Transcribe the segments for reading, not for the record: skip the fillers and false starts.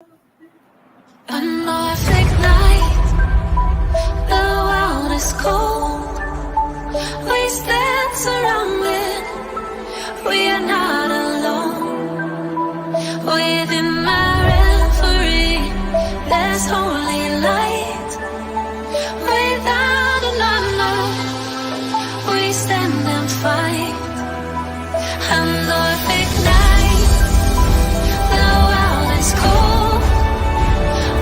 A Norfolk night, the world is cold. We stand surrounded, we are not alone. Within my reverie, there's holy light. Without a number, we stand and fight. A Norfolk night, the world is cold.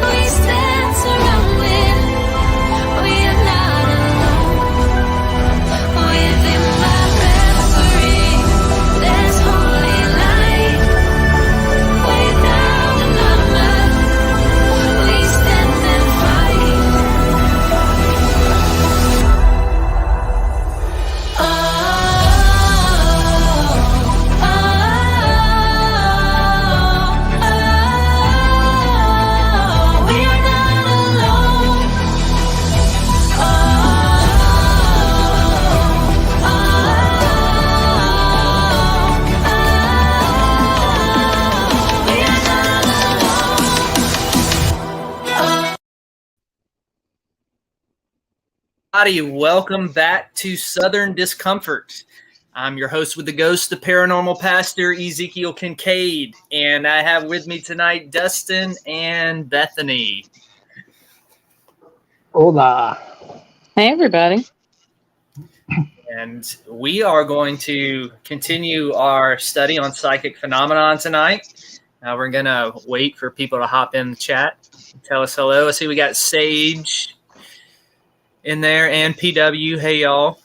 We stand surrounded, we are not alone. Within my reverie, there's holy light. Without a number, we stand and fight. Oh, we are not alone. We are not alone. Everybody, welcome back to Southern Discomfort. I'm your host with the ghost, the paranormal pastor, Ezekiel Kincaid, and I have with me tonight Dustin and Bethany. Hola. Hey, everybody. And we are going to continue our study on psychic phenomenon tonight. We're going to wait for people to hop in the chat and tell us hello. I see we got Sage in there and PW. Hey, y'all.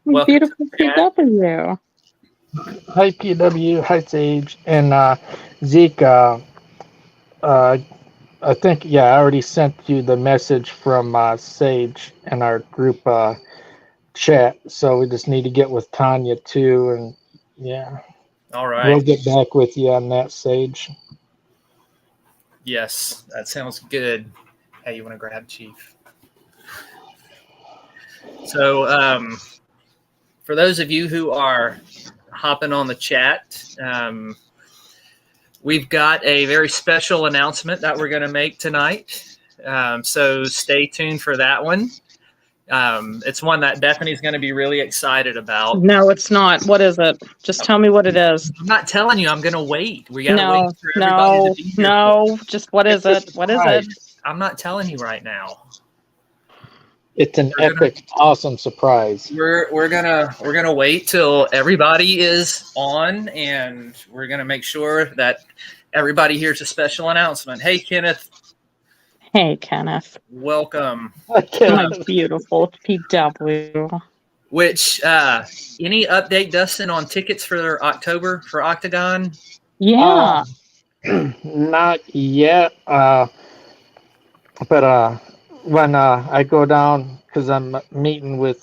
Welcome Beautiful to the chat. PW. Hi, PW. Hi, Sage. And Zeke, I think, I already sent you the message from Sage in our group chat. So we just need to get with Tanya, too. And, All right. we'll get back with you on that, Sage. Yes, that sounds good. Hey, you want to grab Chief? So, for those of you who are hopping on the chat, we've got a very special announcement that we're going to make tonight. So stay tuned for that one. It's one that Bethany's going to be really excited about. No, it's not. What is it? Just tell me what it is. I'm not telling you. I'm going to wait. We got to No, wait for everybody no, to be here. no. Just what is it? What is it? I'm not telling you right now. It's an epic, awesome surprise. We're gonna wait till everybody is on, and we're gonna make sure that everybody hears a special announcement. Hey, Kenneth. Hey, Kenneth. Welcome. My beautiful PW. Which any update, Dustin, on tickets for October for Octagon? Yeah. Not yet. But when I go down, because I'm meeting with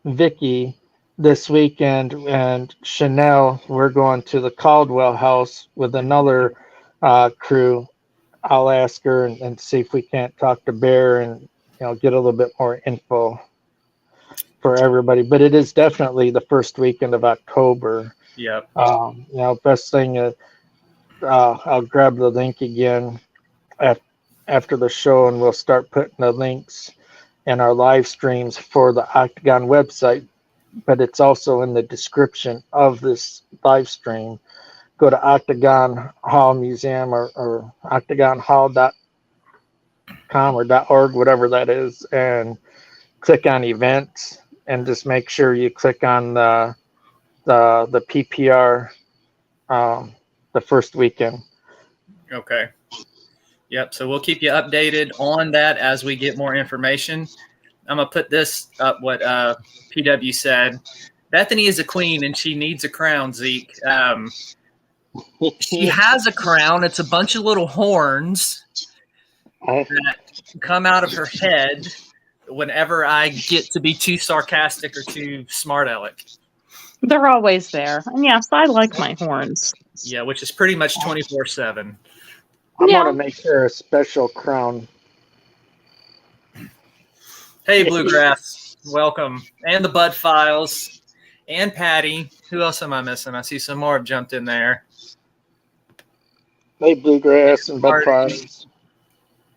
Vickie this weekend and Chanel, we're going to the Caldwell house with another crew. I'll ask her and see if we can't talk to Bear and get a little bit more info for everybody. But it is definitely the first weekend of October. Yep. Best thing is I'll grab the link again after the show, and we'll start putting the links in our live streams for the Octagon website, but it's also in the description of this live stream. Go to Octagon Hall Museum or octagonhall.com or .org, whatever that is, and click on events, and just make sure you click on the PPR the first weekend. Okay. Yep. So we'll keep you updated on that as we get more information. I'm gonna put this up. What PW said. Bethany is a queen and she needs a crown. Zeke. She has a crown. It's a bunch of little horns that come out of her head whenever I get to be too sarcastic or too smart aleck. They're always there. And yes, I like my horns. Yeah, which is pretty much 24/7. I'm gonna make her a special crown. Hey, Bluegrass, welcome, and the Bud Files, and Patty. Who else am I missing? I see some more have jumped in there. Play bluegrass and bed fires.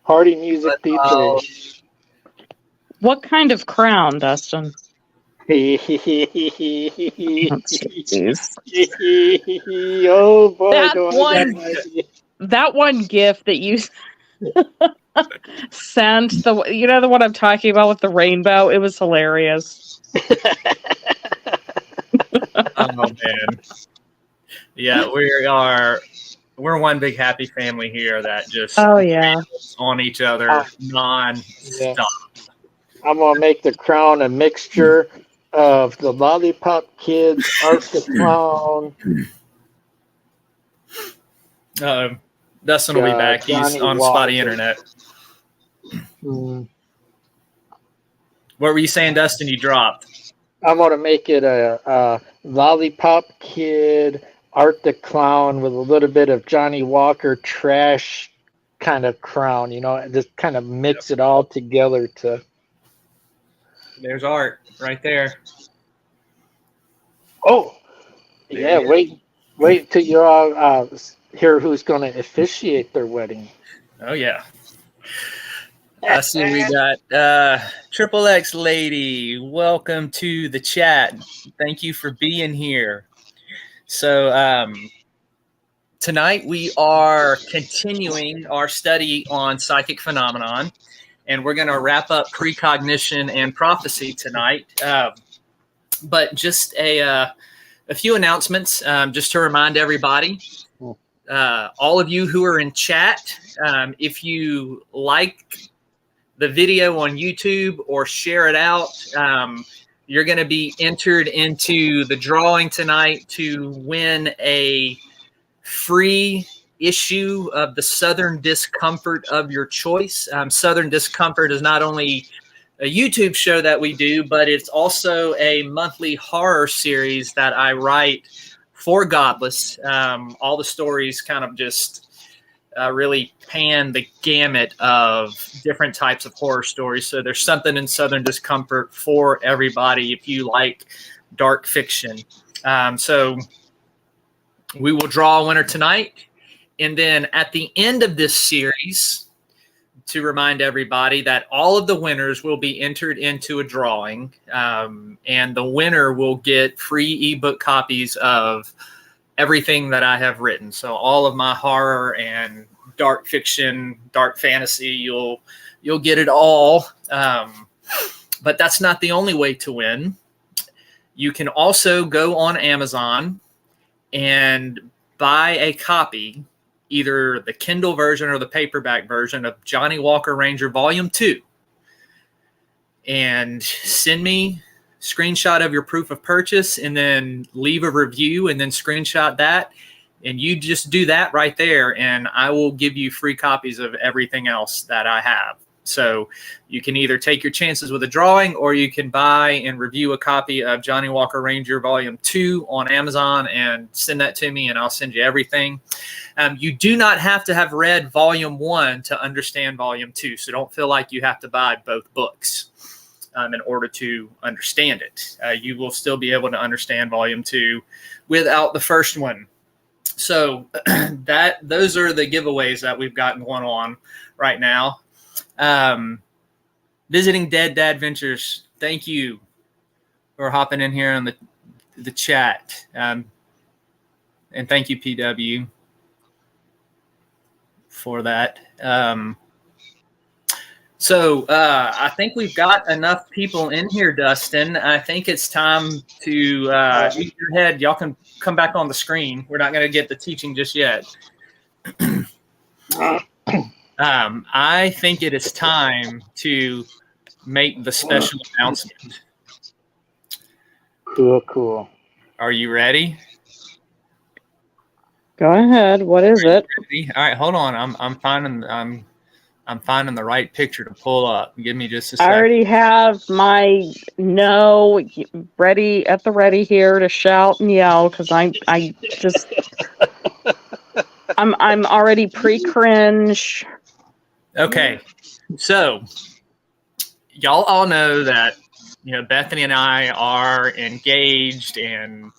Party music DJ. What kind of crown, Dustin? Oh boy, That do I got an idea. That one gift that you sent, the one I'm talking about with the rainbow, it was hilarious. Oh man. Yeah, we're one big happy family here that just on each other non-stop. Yeah. I'm gonna make the crown a mixture of the Lollipop Kids, Art the Clown. Dustin will be back. He's Johnny on Walker. spotty internet. What were you saying, Dustin? You dropped. I'm gonna make it a Lollipop Kid, Art the Clown with a little bit of Johnny Walker trash kind of crown. Just kind of mix it all together to. There's Art right there. Oh, yeah! Wait till you all hear who's going to officiate their wedding. Oh yeah. I see we got Triple X Lady. Welcome to the chat. Thank you for being here. So tonight we are continuing our study on psychic phenomenon, and we're going to wrap up precognition and prophecy tonight. But just a few announcements, just to remind everybody. All of you who are in chat, if you like the video on YouTube or share it out, you're going to be entered into the drawing tonight to win a free issue of the Southern Discomfort of your choice. Southern Discomfort is not only a YouTube show that we do, but it's also a monthly horror series that I write for Godless. All the stories kind of just really pan the gamut of different types of horror stories. So there's something in Southern Discomfort for everybody if you like dark fiction. So we will draw a winner tonight. And then at the end of this series, to remind everybody that all of the winners will be entered into a drawing, and the winner will get free ebook copies of everything that I have written. So all of my horror and dark fiction, dark fantasy, you'll get it all. But that's not the only way to win. You can also go on Amazon and buy a copy, either the Kindle version or the paperback version of Johnny Walker Ranger Volume 2, and send me a screenshot of your proof of purchase, and then leave a review, and then screenshot that, and you just do that right there, and I will give you free copies of everything else that I have. So you can either take your chances with a drawing, or you can buy and review a copy of Johnny Walker Ranger Volume 2 on Amazon and send that to me, and I'll send you everything. You do not have to have read Volume 1 to understand Volume 2, so don't feel like you have to buy both books in order to understand it. You will still be able to understand Volume 2 without the first one. So those are the giveaways that we've got going on right now. Visiting Dead Dad Ventures, thank you for hopping in here on the chat. And thank you, PW, for that. So I think we've got enough people in here, Dustin. I think it's time to eat your head. Y'all can come back on the screen. We're not going to get the teaching just yet. I think it is time to make the special announcement. Cool. Are you ready? Go ahead. What is it? Ready? All right, hold on. I'm finding the right picture to pull up. Give me just a second. I already have my no ready at the ready here to shout and yell, because I'm already pre-cringe. Okay, so y'all all know that Bethany and I are engaged, and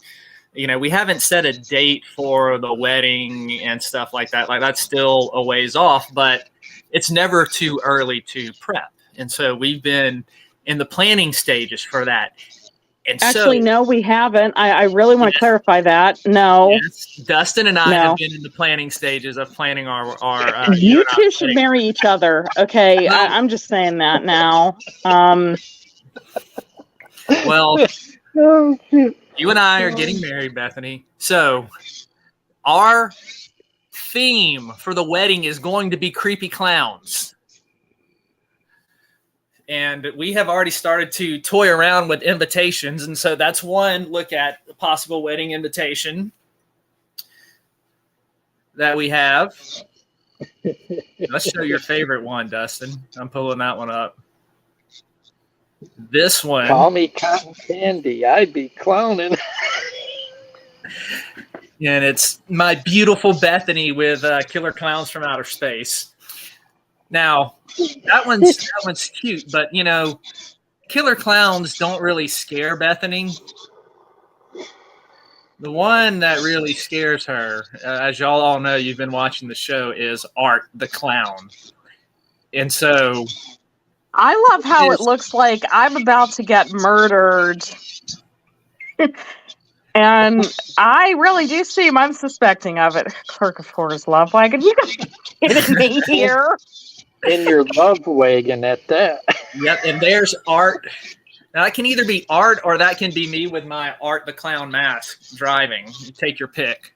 we haven't set a date for the wedding and stuff like that. Like that's still a ways off, but it's never too early to prep. And so we've been in the planning stages for that. And Actually, so, no, we haven't. I really want to Yes. clarify that. No. yes, Dustin and I No. have been in the planning stages of planning our You two should marry each other. Okay. No. I'm just saying that now. Well, Oh, shoot. you and I are getting married, Bethany. So our theme for the wedding is going to be creepy clowns. And we have already started to toy around with invitations. And so that's one look at the possible wedding invitation that we have. Let's show your favorite one, Dustin. I'm pulling that one up. This one. Call me cotton candy. I'd be clowning. And it's my beautiful Bethany with Killer Clowns from Outer Space. Now, that one's cute, but killer clowns don't really scare Bethany. The one that really scares her, as y'all all know, you've been watching the show, is Art the Clown. And so I love how it looks like I'm about to get murdered. And I really do see him. I'm suspecting of it. Clerk of Horrors Love Wagon. You guys are kidding me here. In your love wagon at that. Yep, and there's Art. Now, that can either be Art or that can be me with my Art the Clown mask driving. You take your pick.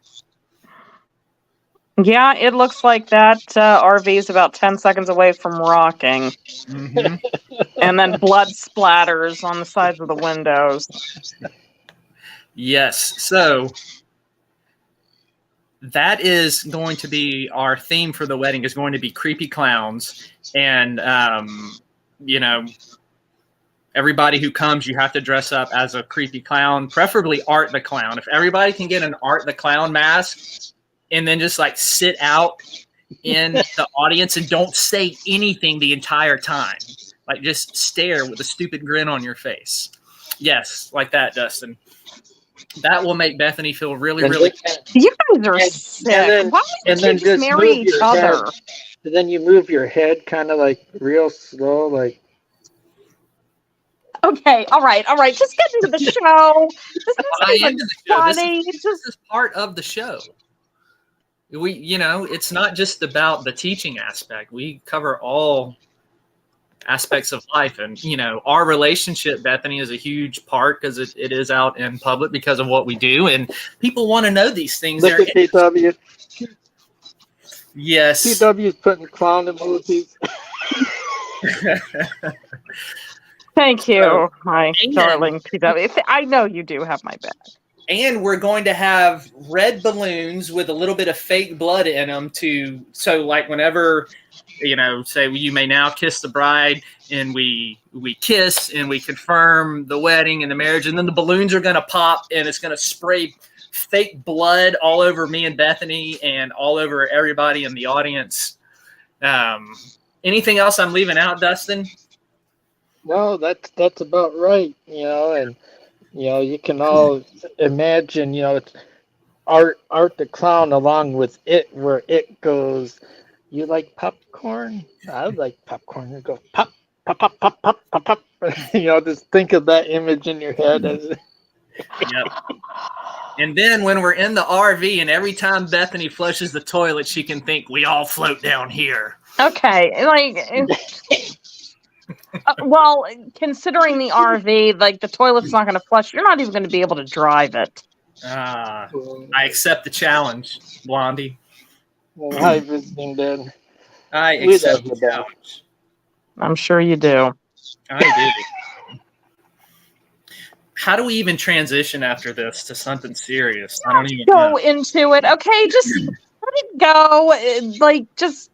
Yeah, it looks like that RV is about 10 seconds away from rocking. Mm-hmm. And then blood splatters on the sides of the windows. Yes, so that is going to be our theme for the wedding, is going to be creepy clowns. And, everybody who comes, you have to dress up as a creepy clown, preferably Art the Clown. If everybody can get an Art the Clown mask and then just like sit out in the audience and don't say anything the entire time, like just stare with a stupid grin on your face. Yes, like that, Dustin. That will make Bethany feel really, really. You guys are sick. Why don't you just marry each other? And then you move your head kind of like real slow, like. Okay, all right. Just get into the show. This isn't even funny. This is part of the show. It's not just about the teaching aspect. We cover all aspects of life, and our relationship, Bethany, is a huge part because it is out in public because of what we do, and people want to know these things. Look at PW. Yes, PW's putting clown emojis. Thank you, my darling PW. I know you do have my back. And we're going to have red balloons with a little bit of fake blood in them so like whenever, say you may now kiss the bride, and we kiss and we confirm the wedding and the marriage, and then the balloons are going to pop and it's going to spray fake blood all over me and Bethany and all over everybody in the audience. Anything else I'm leaving out, Dustin? No, that's about right. And you can all imagine. It's Art the Clown along with it, where it goes. You like popcorn? I like popcorn. You go pop, pop, pop, pop, pop, pop, pop. Just think of that image in your head as. Yep. And then when we're in the RV, and every time Bethany flushes the toilet, she can think we all float down here. Okay, well, considering the RV, like the toilet's not going to flush, you're not even going to be able to drive it. I accept the challenge, Blondie. Hi, visiting then. I accept the challenge. I'm sure you do. I do. How do we even transition after this to something serious? I don't even go know. into it. Okay, just let it go. Just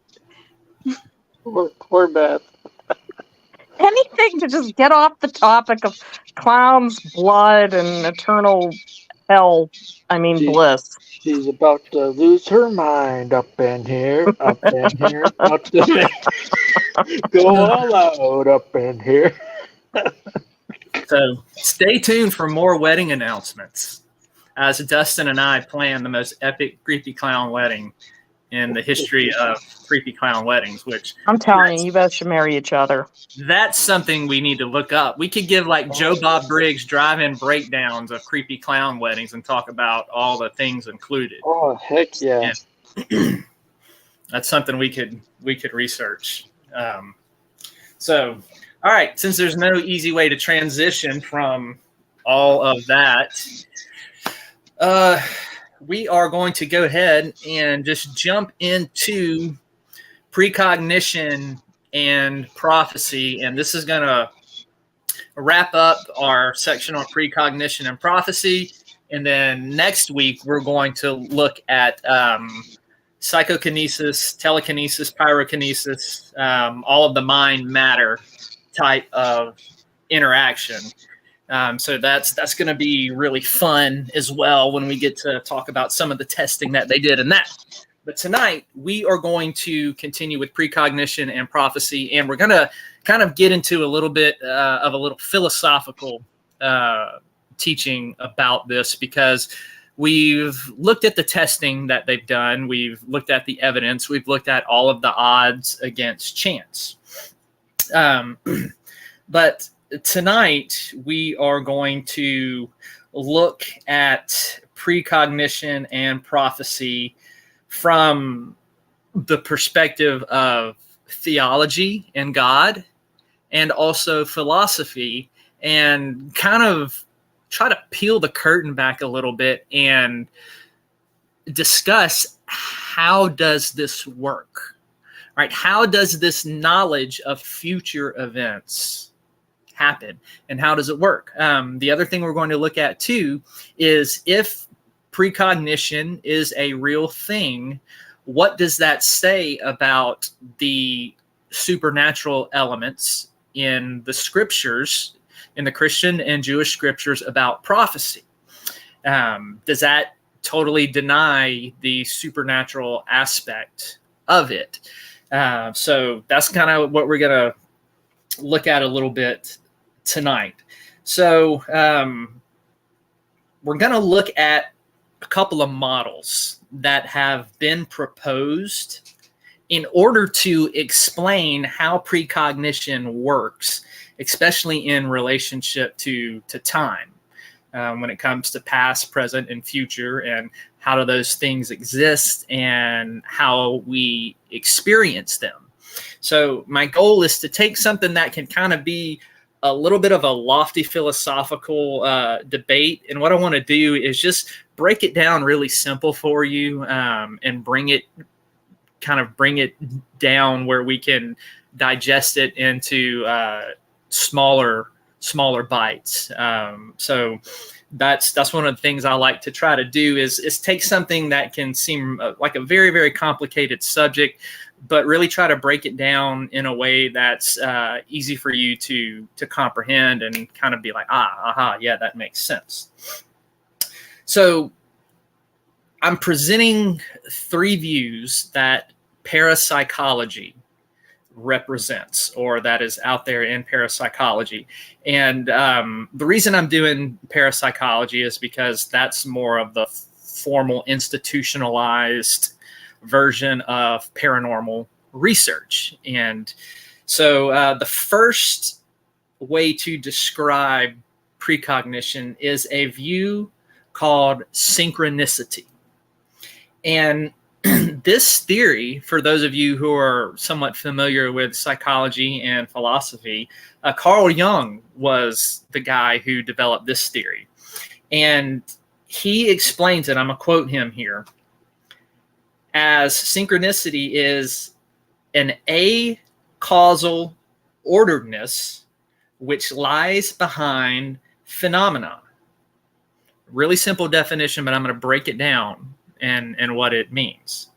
Poor Beth. anything to just get off the topic of clowns, blood, and eternal hell. Bliss. She's about to lose her mind up in here, up in here, up in here. Go all out up in here. So stay tuned for more wedding announcements. as Dustin and I planned the most epic creepy clown wedding in the history of creepy clown weddings, which I'm telling you, you guys should marry each other. that's something we need to look up. We could give like Joe Bob Briggs drive-in breakdowns of creepy clown weddings and talk about all the things included. Oh, heck yeah. That's something we could research. So, all right, since there's no easy way to transition from all of that, we are going to go ahead and just jump into precognition and prophecy. And this is going to wrap up our section on precognition and prophecy. And then next week, we're going to look at psychokinesis, telekinesis, pyrokinesis, all of the mind matter type of interaction. So that's going to be really fun as well when we get to talk about some of the testing that they did in that. But tonight, we are going to continue with precognition and prophecy, and we're going to kind of get into a little bit of a little philosophical teaching about this, because we've looked at the testing that they've done. We've looked at the evidence. We've looked at all of the odds against chance. But tonight, we are going to look at precognition and prophecy from the perspective of theology and God, and also philosophy, and kind of try to peel the curtain back a little bit and discuss, how does this work? Right? How does this knowledge of future events happen, and how does it work? The other thing we're going to look at too is, if precognition is a real thing, what does that say about the supernatural elements in the scriptures, in the Christian and Jewish scriptures, about prophecy? Does that totally deny the supernatural aspect of it? So that's kind of what we're going to look at a little bit tonight. So we're going to look at a couple of models that have been proposed in order to explain how precognition works, especially in relationship to time, when it comes to past, present, and future, and how do those things exist and how we experience them. So my goal is to take something that can kind of be a little bit of a lofty philosophical debate, and what I want to do is just break it down really simple for you, and bring it down where we can digest it into smaller bites. So that's one of the things I like to try to do is take something that can seem like a very, very complicated subject, but really try to break it down in a way that's easy for you to comprehend and kind of be like, yeah, that makes sense. So I'm presenting three views that parapsychology represents, or that is out there in parapsychology. And the reason I'm doing parapsychology is because that's more of the formal, institutionalized version of paranormal research. And so the first way to describe precognition is a view called synchronicity. And this theory, for those of you who are somewhat familiar with psychology and philosophy, Carl Jung was the guy who developed this theory. And he explains it, I'm going to quote him here, as synchronicity is an acausal orderedness which lies behind phenomena. Really simple definition, but I'm going to break it down and what it means.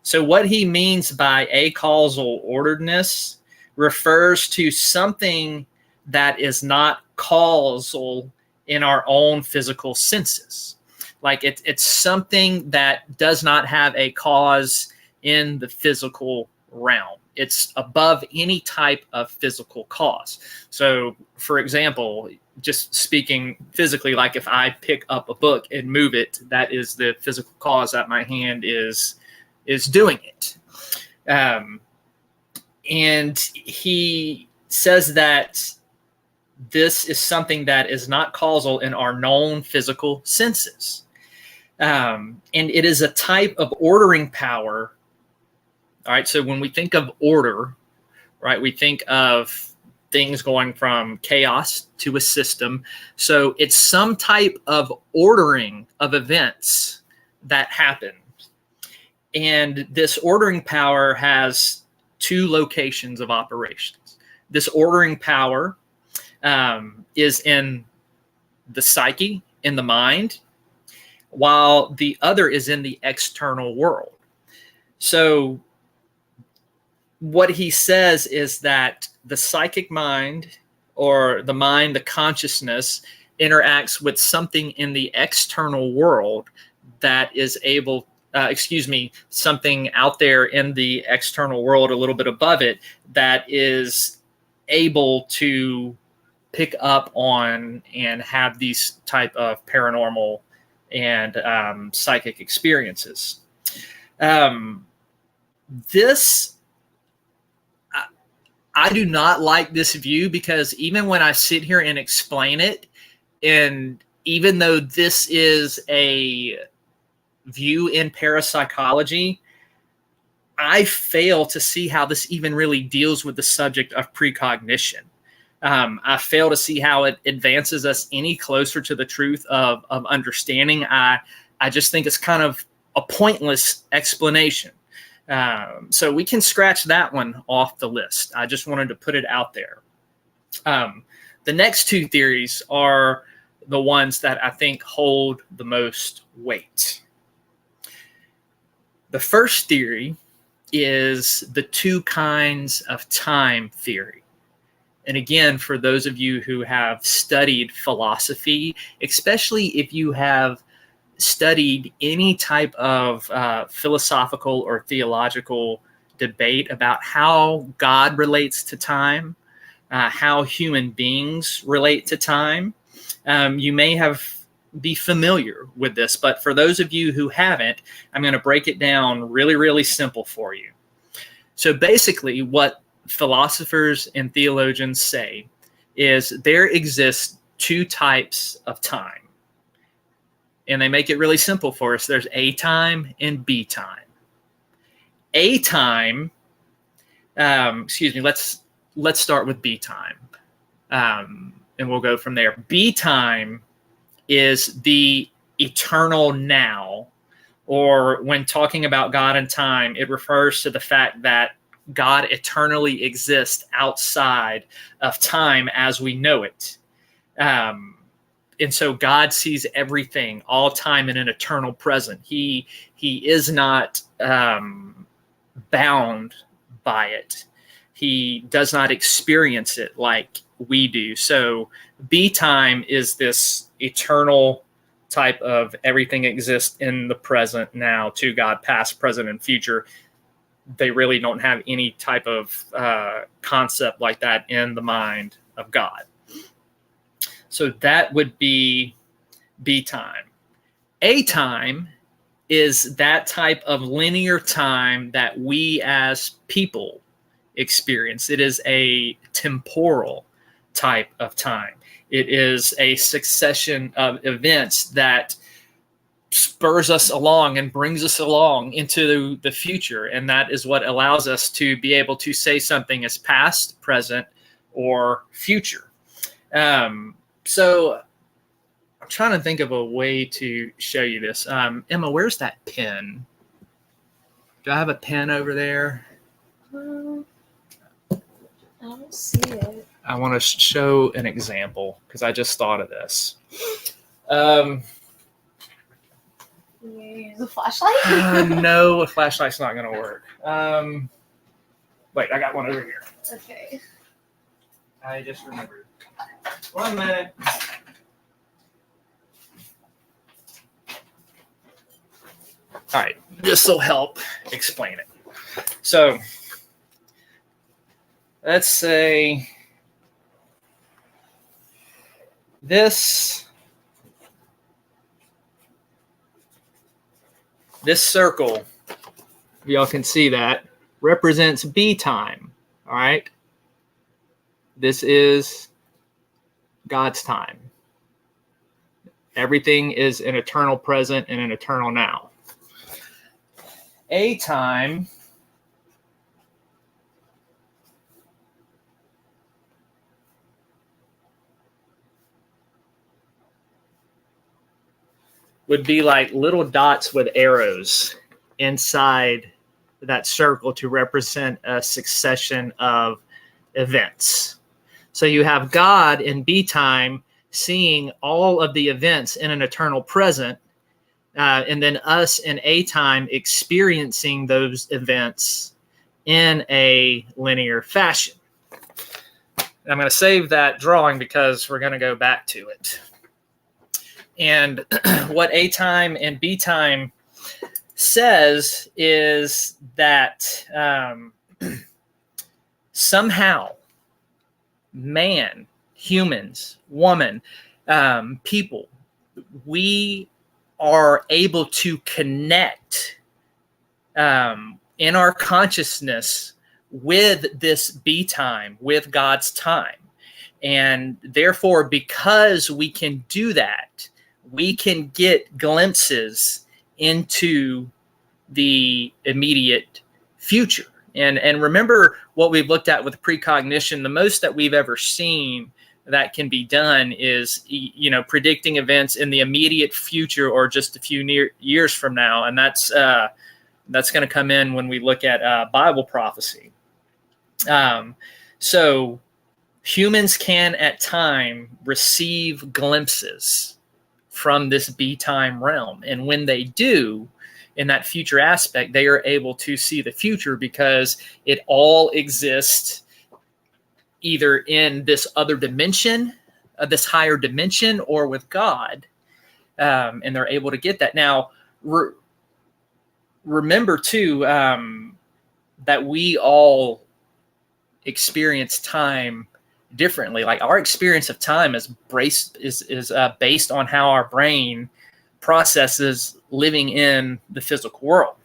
So what he means by acausal orderedness refers to something that is not causal in our own physical senses. Like it's something that does not have a cause in the physical realm. it's above any type of physical cause. So, for example, just speaking physically, like if I pick up a book and move it, that is the physical cause that my hand is doing it. And he says that this is something that is not causal in our known physical senses. And it is a type of ordering power. All right, so when we think of order, right, we think of things going from chaos to a system. So it's some type of ordering of events that happen. And this ordering power has two locations of operations. This ordering power is in the psyche, in the mind, while the other is in the external world. So what he says is that the psychic mind, or the mind, the consciousness, interacts with something in the external world that is able, something out there in the external world, a little bit above it, that is able to pick up on and have these type of paranormal and psychic experiences. I do not like this view, because even when I sit here and explain it, and even though this is a view in parapsychology, I fail to see how this even really deals with the subject of precognition. I fail to see how it advances us any closer to the truth of understanding. I just think it's kind of a pointless explanation. So we can scratch that one off the list. I just wanted to put it out there. The next two theories are the ones that I think hold the most weight. The first theory is the two kinds of time theory. And again, for those of you who have studied philosophy, especially if you have studied any type of philosophical or theological debate about how God relates to time, how human beings relate to time, you may be familiar with this. But for those of you who haven't, I'm going to break it down really, really simple for you. So basically, what philosophers and theologians say is there exist two types of time. And they make it really simple for us. There's A time and B time. A time, let's start with B time. And we'll go from there. B time is the eternal now, or when talking about God and time, it refers to the fact that God eternally exists outside of time as we know it. And so God sees everything, all time, in an eternal present. He is not bound by it. He does not experience it like we do. So B time is this eternal type of everything exists in the present now to God, past, present, and future. They really don't have any type of concept like that in the mind of God. So that would be B time. A time is that type of linear time that we as people experience. It is a temporal type of time. It is a succession of events that spurs us along and brings us along into the future. And that is what allows us to be able to say something as past, present, or future. So I'm trying to think of a way to show you this. Emma, where's that pen? Do I have a pen over there? I don't see it. I want to show an example because I just thought of this. Use a flashlight? No, a flashlight's not going to work. Wait, I got one over here. Okay. I just remembered. 1 minute. All right, this will help explain it. So let's say this circle, if y'all can see that, represents B time. All right. This is God's time. Everything is an eternal present and an eternal now. A time would be like little dots with arrows inside that circle to represent a succession of events. So you have God in B time seeing all of the events in an eternal present, and then us in A time experiencing those events in a linear fashion. I'm going to save that drawing because we're going to go back to it. And what A time and B time says is that somehow man, humans, woman, people, we are able to connect in our consciousness with this B time, with God's time. And therefore, because we can do that, we can get glimpses into the immediate future. And remember what we've looked at with precognition. The most that we've ever seen that can be done is, predicting events in the immediate future or just a few years from now. And that's going to come in when we look at Bible prophecy. So humans can at time receive glimpses from this B time realm. And when they do, in that future aspect, they are able to see the future because it all exists either in this other dimension, this higher dimension, or with God. And they're able to get that. Now, remember too, that we all experience time differently. Like our experience of time is based on how our brain processes living in the physical world.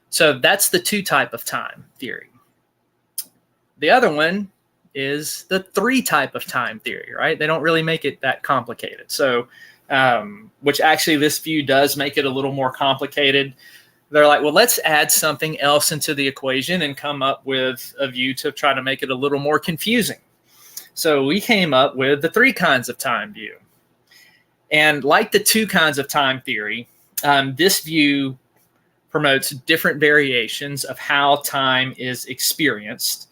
So that's the 2 type of time theory. The other one is the 3 type of time theory, right? They don't really make it that complicated. So, which actually this view does make it a little more complicated. They're like, well, let's add something else into the equation and come up with a view to try to make it a little more confusing. So we came up with the 3 kinds of time view. And like the 2 kinds of time theory, this view promotes different variations of how time is experienced.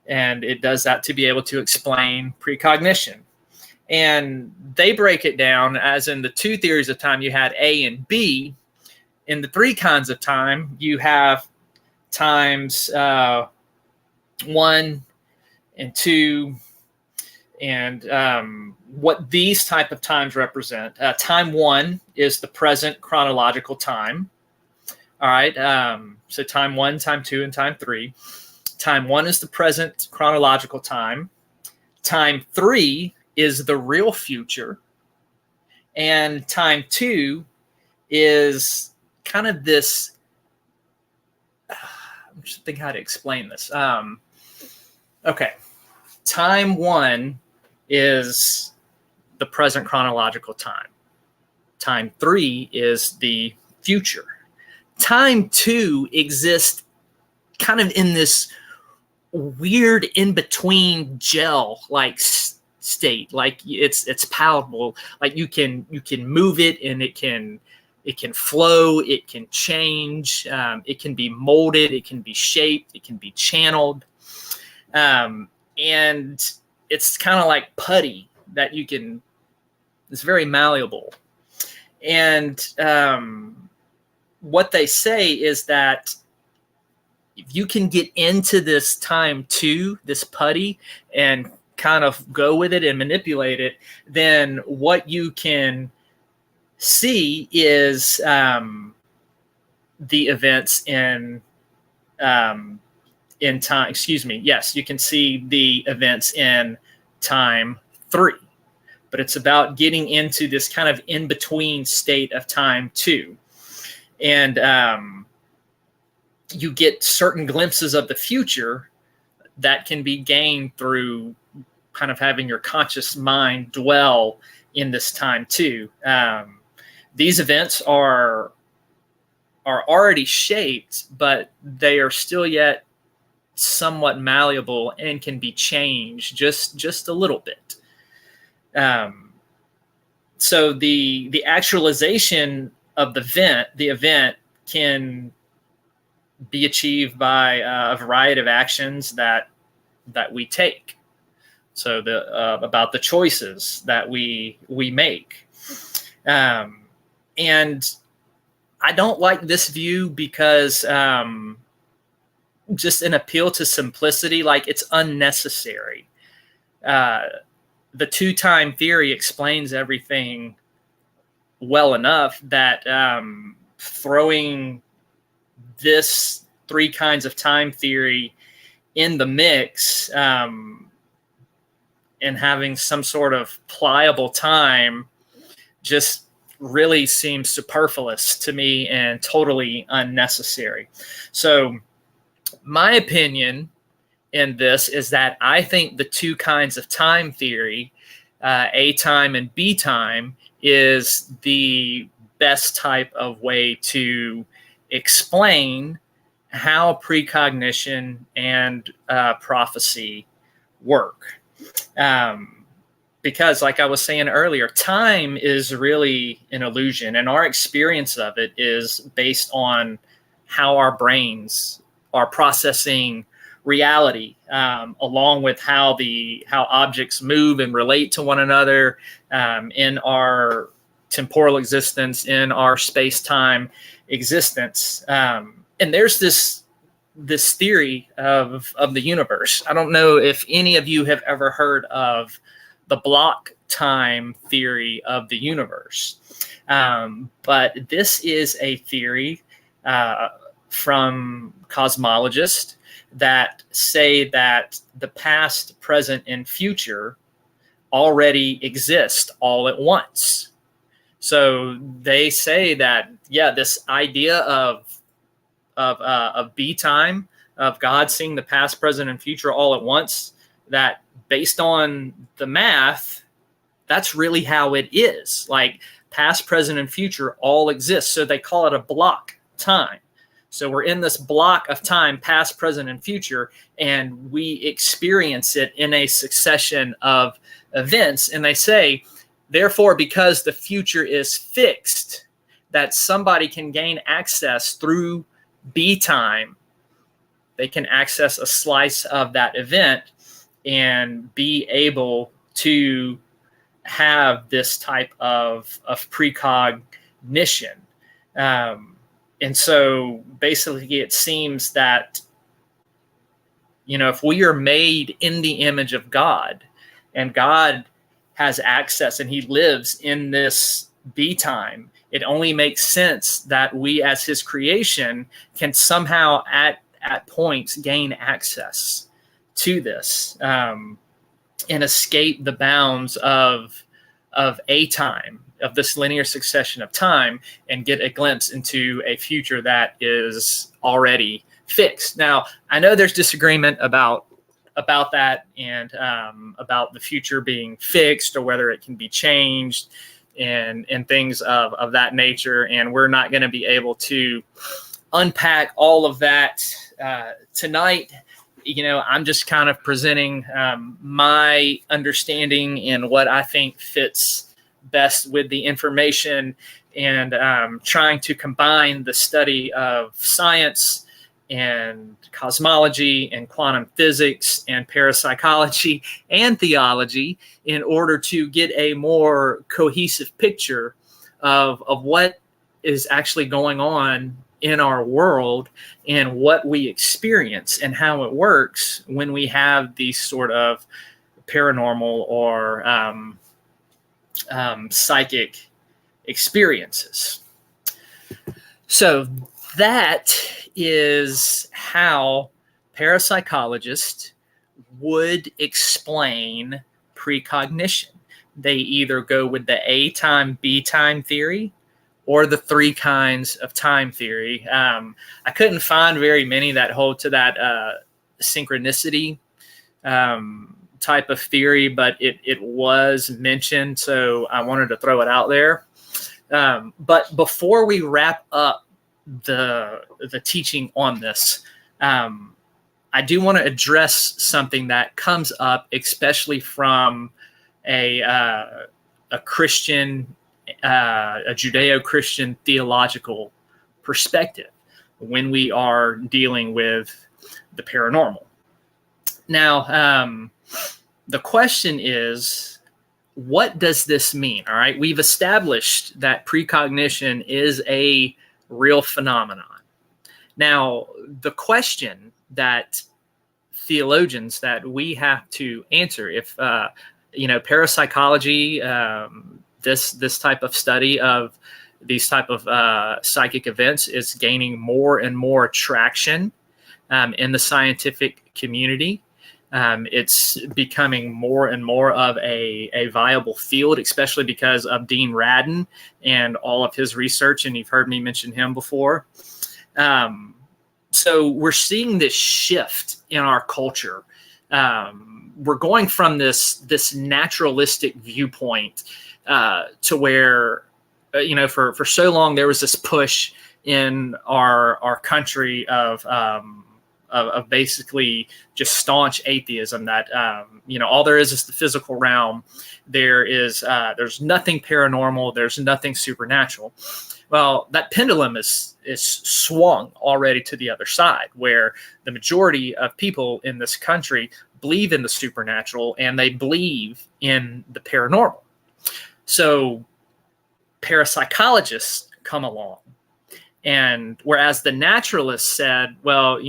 And it does that to be able to explain precognition. And they break it down as in the 2 theories of time, you had A and B. In the 3 kinds of time, you have times 1 and 2. And what these type of times represent, time 1 is the present chronological time. All right. So time 1, time 2, and time 3. Time 1 is the present chronological time. Time 3 is the real future. And time 2 is kind of this, I'm just thinking how to explain this. Okay. Time 1 is the present chronological time. Time 3 is the future. Time 2 exists kind of in this weird in-between gel-like state. Like it's palatable. Like you can move it and it can flow, it can change, it can be molded, it can be shaped, it can be channeled. And it's kind of like putty that it's very malleable. And what they say is that if you can get into this time too, this putty, and kind of go with it and manipulate it, then what you can see is the events in in time. Excuse me. Yes, you can see the events in time 3, but it's about getting into this kind of in between state of time 2, and you get certain glimpses of the future that can be gained through kind of having your conscious mind dwell in this time 2. These events are already shaped, but they are still yet somewhat malleable and can be changed just a little bit. So the actualization of the event can be achieved by a variety of actions that we take. So about the choices that we make, and I don't like this view because just an appeal to simplicity, like it's unnecessary. The two-time theory explains everything well enough that throwing this 3 kinds of time theory in the mix and having some sort of pliable time just really seems superfluous to me and totally unnecessary. So my opinion in this is that I think the 2 kinds of time theory, A time and B time, is the best type of way to explain how precognition and prophecy work. Because like I was saying earlier, time is really an illusion, and our experience of it is based on how our brains are processing reality, along with how objects move and relate to one another in our temporal existence, in our space-time existence. And there's this theory of the universe. I don't know if any of you have ever heard of the block time theory of the universe. But this is a theory from cosmologists that say that the past, present, and future already exist all at once. So they say that, yeah, this idea of B time, of God seeing the past, present, and future all at once, that based on the math, that's really how it is. Like past, present, and future all exist. So they call it a block time. So we're in this block of time, past, present, and future, and we experience it in a succession of events. And they say, therefore, because the future is fixed, that somebody can gain access through B time. They can access a slice of that event and be able to have this type of precognition. And so basically it seems that, if we are made in the image of God, and God has access and he lives in this B time, it only makes sense that we as his creation can somehow at points gain access to this and escape the bounds of a time, of this linear succession of time, and get a glimpse into a future that is already fixed. Now, I know there's disagreement about that and about the future being fixed or whether it can be changed and things of that nature. And we're not going to be able to unpack all of that tonight. I'm just kind of presenting my understanding and what I think fits best with the information, and trying to combine the study of science and cosmology and quantum physics and parapsychology and theology in order to get a more cohesive picture of what is actually going on in our world and what we experience and how it works when we have these sort of paranormal or psychic experiences. So that is how parapsychologists would explain precognition. They either go with the A time, B time theory or the 3 kinds of time theory. I couldn't find very many that hold to that synchronicity type of theory, but it was mentioned, so I wanted to throw it out there. But before we wrap up the teaching on this, I do want to address something that comes up, especially from a Christian, a Judeo-Christian theological perspective when we are dealing with the paranormal. Now, the question is, what does this mean? All right, we've established that precognition is a real phenomenon. Now, the question that theologians that we have to answer, if parapsychology, this type of study of these type of psychic events is gaining more and more traction in the scientific community. It's becoming more and more of a viable field, especially because of Dean Radin and all of his research, and you've heard me mention him before. So we're seeing this shift in our culture. We're going from this naturalistic viewpoint to where, for so long there was this push in our country of basically just staunch atheism that all there is the physical realm. There's nothing paranormal. There's nothing supernatural. Well, that pendulum is swung already to the other side, where the majority of people in this country believe in the supernatural and they believe in the paranormal. So parapsychologists come along. And whereas the naturalists said, well,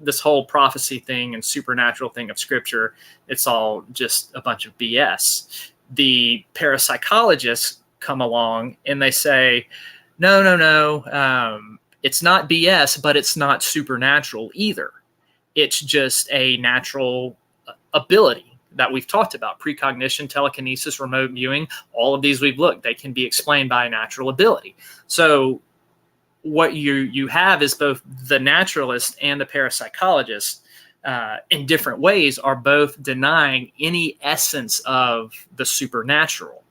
this whole prophecy thing and supernatural thing of scripture, it's all just a bunch of BS. The parapsychologists come along and they say, no, it's not BS, but it's not supernatural either. It's just a natural ability that we've talked about. Precognition, telekinesis, remote viewing, all of these we've looked. They can be explained by a natural ability. So what you have is both the naturalist and the parapsychologist in different ways are both denying any essence of the supernatural.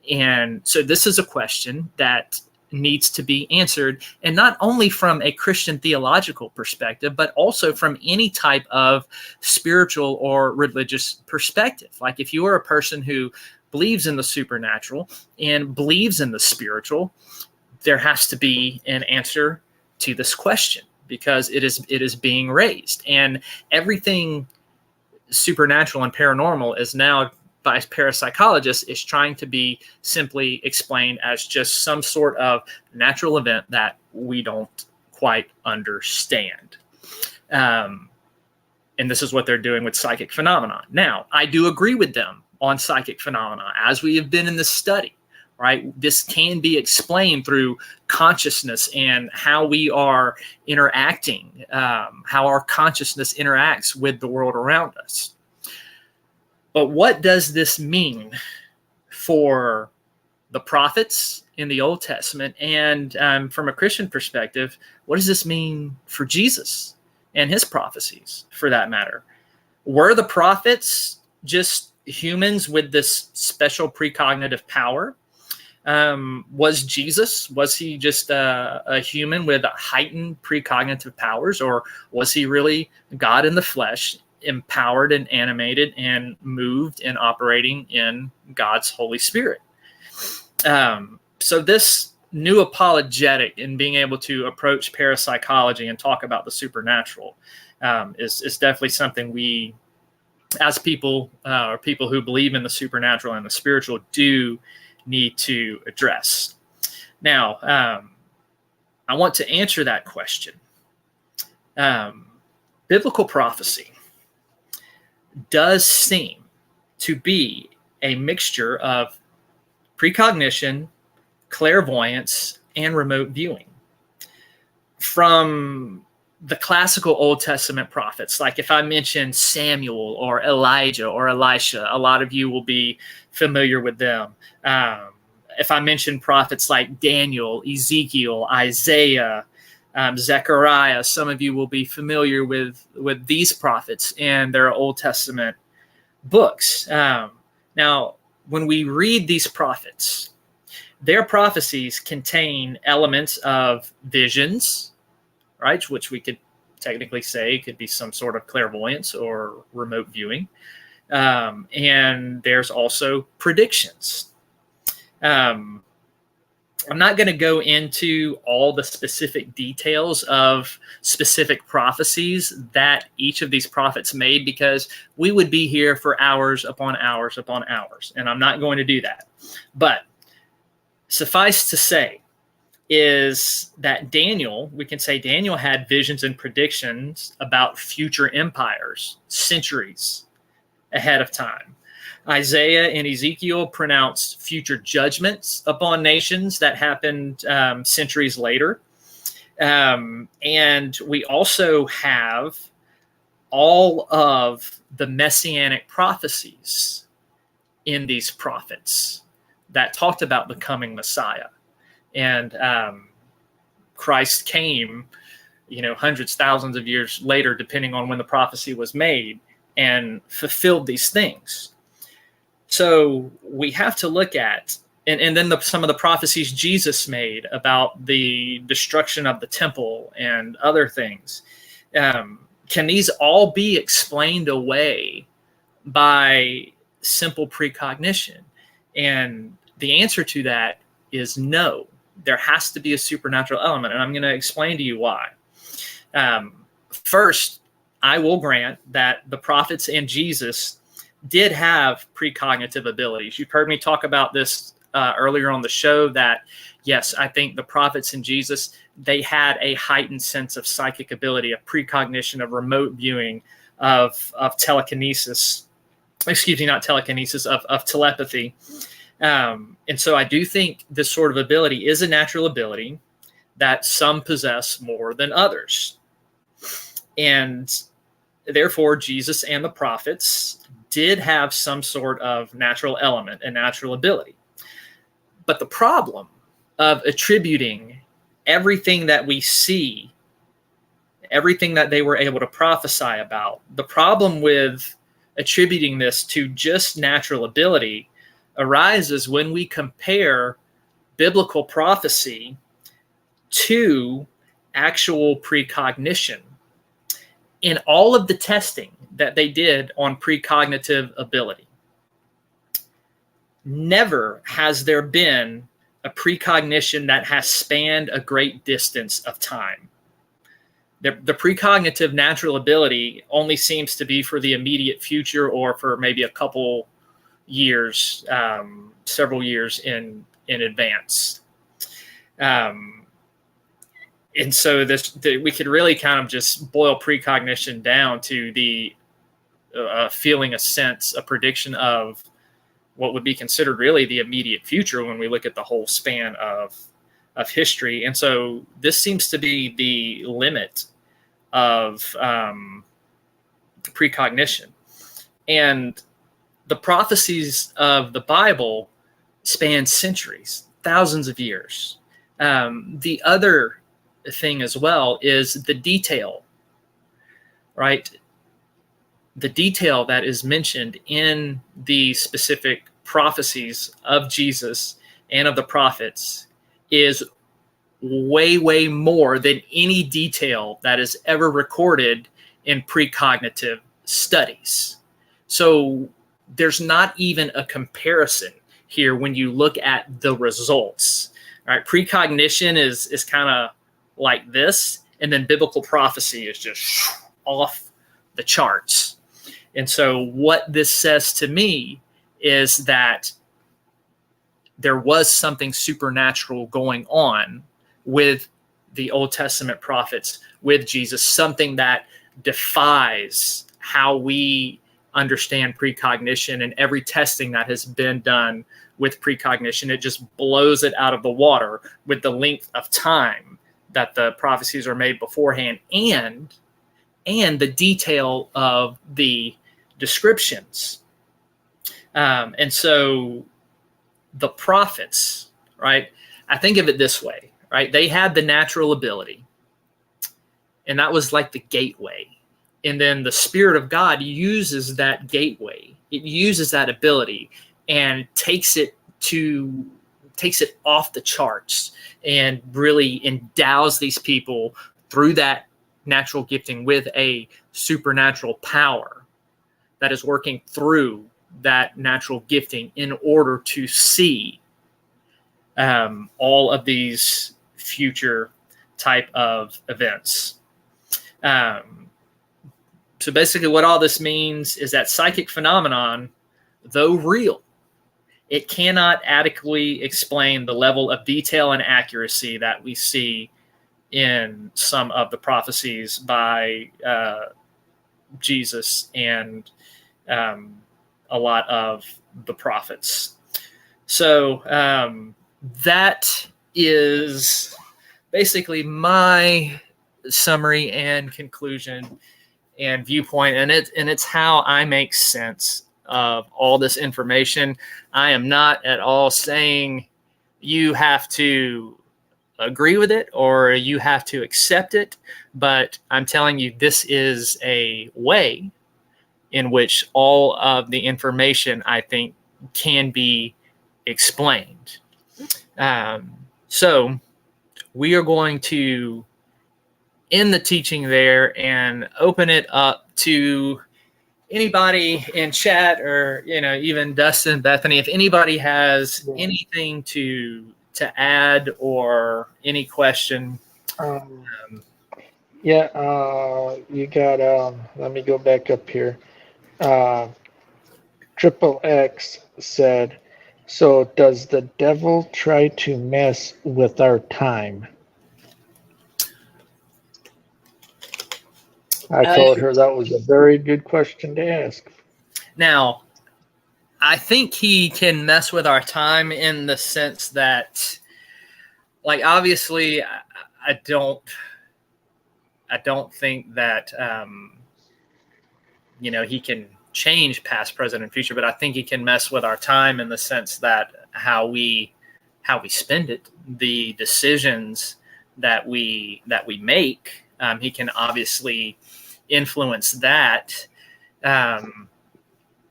And so this is a question that needs to be answered, and not only from a Christian theological perspective, but also from any type of spiritual or religious perspective. Like if you are a person who believes in the supernatural and believes in the spiritual, there has to be an answer to this question, because it is being raised, and everything supernatural and paranormal is now, by parapsychologists, is trying to be simply explained as just some sort of natural event that we don't quite understand. And this is what they're doing with psychic phenomena. Now, I do agree with them on psychic phenomena, as we have been in this study, right? This can be explained through consciousness and how we are interacting, how our consciousness interacts with the world around us. But what does this mean for the prophets in the Old Testament? And from a Christian perspective, what does this mean for Jesus and his prophecies, for that matter? Were the prophets just humans with this special precognitive power? Was Jesus, was he just a human with heightened precognitive powers, or was he really God in the flesh, empowered and animated and moved and operating in God's Holy Spirit? So this new apologetic in being able to approach parapsychology and talk about the supernatural is definitely something we, as people or people who believe in the supernatural and the spiritual, do need to address. Now, I want to answer that question. Biblical prophecy does seem to be a mixture of precognition, clairvoyance, and remote viewing. From the classical Old Testament prophets, like if I mention Samuel or Elijah or Elisha, a lot of you will be familiar with them. If I mention prophets like Daniel, Ezekiel, Isaiah, Zechariah, some of you will be familiar with these prophets and their Old Testament books. Now, when we read these prophets, their prophecies contain elements of visions, right, which we could technically say could be some sort of clairvoyance or remote viewing. And there's also predictions. I'm not going to go into all the specific details of specific prophecies that each of these prophets made, because we would be here for hours upon hours upon hours, and I'm not going to do that. But suffice to say is that Daniel, we can say Daniel had visions and predictions about future empires, centuries ahead of time. Isaiah and Ezekiel pronounced future judgments upon nations that happened centuries later. And we also have all of the messianic prophecies in these prophets that talked about the coming Messiah. And Christ came, hundreds, thousands of years later, depending on when the prophecy was made, and fulfilled these things. So we have to look at, and then some of the prophecies Jesus made about the destruction of the temple and other things. Can these all be explained away by simple precognition? And the answer to that is no. There has to be a supernatural element, and I'm going to explain to you why. First, I will grant that the prophets and Jesus did have precognitive abilities. You've heard me talk about this earlier on the show, that yes, I think the prophets and Jesus, they had a heightened sense of psychic ability, of precognition, of remote viewing, of telekinesis. Excuse me, not telekinesis, of telepathy. And so I do think this sort of ability is a natural ability that some possess more than others. And therefore, Jesus and the prophets did have some sort of natural element and natural ability. But the problem of attributing everything that we see, everything that they were able to prophesy about, the problem with attributing this to just natural ability arises when we compare biblical prophecy to actual precognition. In all of the testing that they did on precognitive ability, never has there been a precognition that has spanned a great distance of time. The precognitive natural ability only seems to be for the immediate future, or for maybe a couple years, several years in advance. And so we could really kind of just boil precognition down to the feeling a sense, a prediction of what would be considered really the immediate future when we look at the whole span of history. And so this seems to be the limit of precognition. And the prophecies of the Bible span centuries, thousands of years. The other thing as well is the detail, right? The detail that is mentioned in the specific prophecies of Jesus and of the prophets is way, way more than any detail that is ever recorded in precognitive studies. So there's not even a comparison here when you look at the results. All right, precognition is kind of like this, and then biblical prophecy is just off the charts. And so what this says to me is that there was something supernatural going on with the Old Testament prophets, with Jesus, something that defies how we understand precognition, and every testing that has been done with precognition, it just blows it out of the water with the length of time that the prophecies are made beforehand, and the detail of the descriptions. And so the prophets, right? I think of it this way, right? They had the natural ability, and that was like the gateway. And then the Spirit of God uses that gateway. It uses that ability and takes it off the charts and really endows these people through that natural gifting with a supernatural power that is working through that natural gifting in order to see all of these future type of events. So basically what all this means is that psychic phenomenon, though real, it cannot adequately explain the level of detail and accuracy that we see in some of the prophecies by Jesus and a lot of the prophets. So that is basically my summary and conclusion and viewpoint, and it's how I make sense of all this information. I am not at all saying you have to agree with it or you have to accept it, but I'm telling you this is a way in which all of the information, I think, can be explained. So we are going to end the teaching there and open it up to anybody in chat, or even Dustin, Bethany, if anybody has anything to add or any question. You got, let me go back up here. Triple X said, so does the devil try to mess with our time? I told her that was a very good question to ask. Now, I think he can mess with our time in the sense that, like, obviously, I don't think that he can change past, present, and future, but I think he can mess with our time in the sense that how we spend it, the decisions that we make. He can obviously influence that. And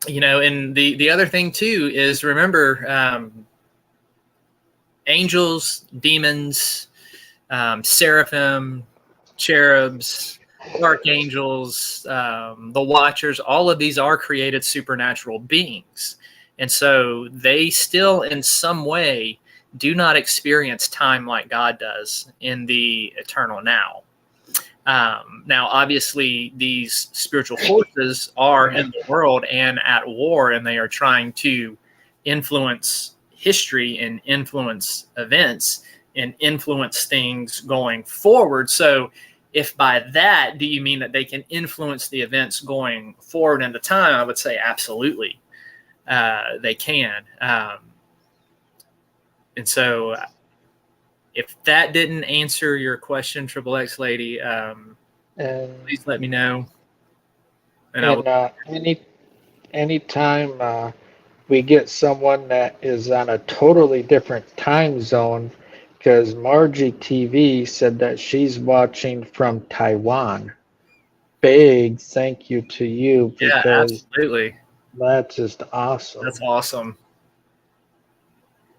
the other thing too is, remember, angels, demons, seraphim, cherubs, archangels, the watchers, all of these are created supernatural beings. And so they still in some way do not experience time like God does in the eternal now. Now, obviously, these spiritual forces are in the world and at war, and they are trying to influence history and influence events and influence things going forward. So if by that do you mean that they can influence the events going forward into time, I would say absolutely they can. And so if that didn't answer your question, Triple X Lady, please let me know. Anytime we get someone that is on a totally different time zone, because Margie TV said that she's watching from Taiwan. Big thank you to you, because absolutely, that's just awesome. That's awesome.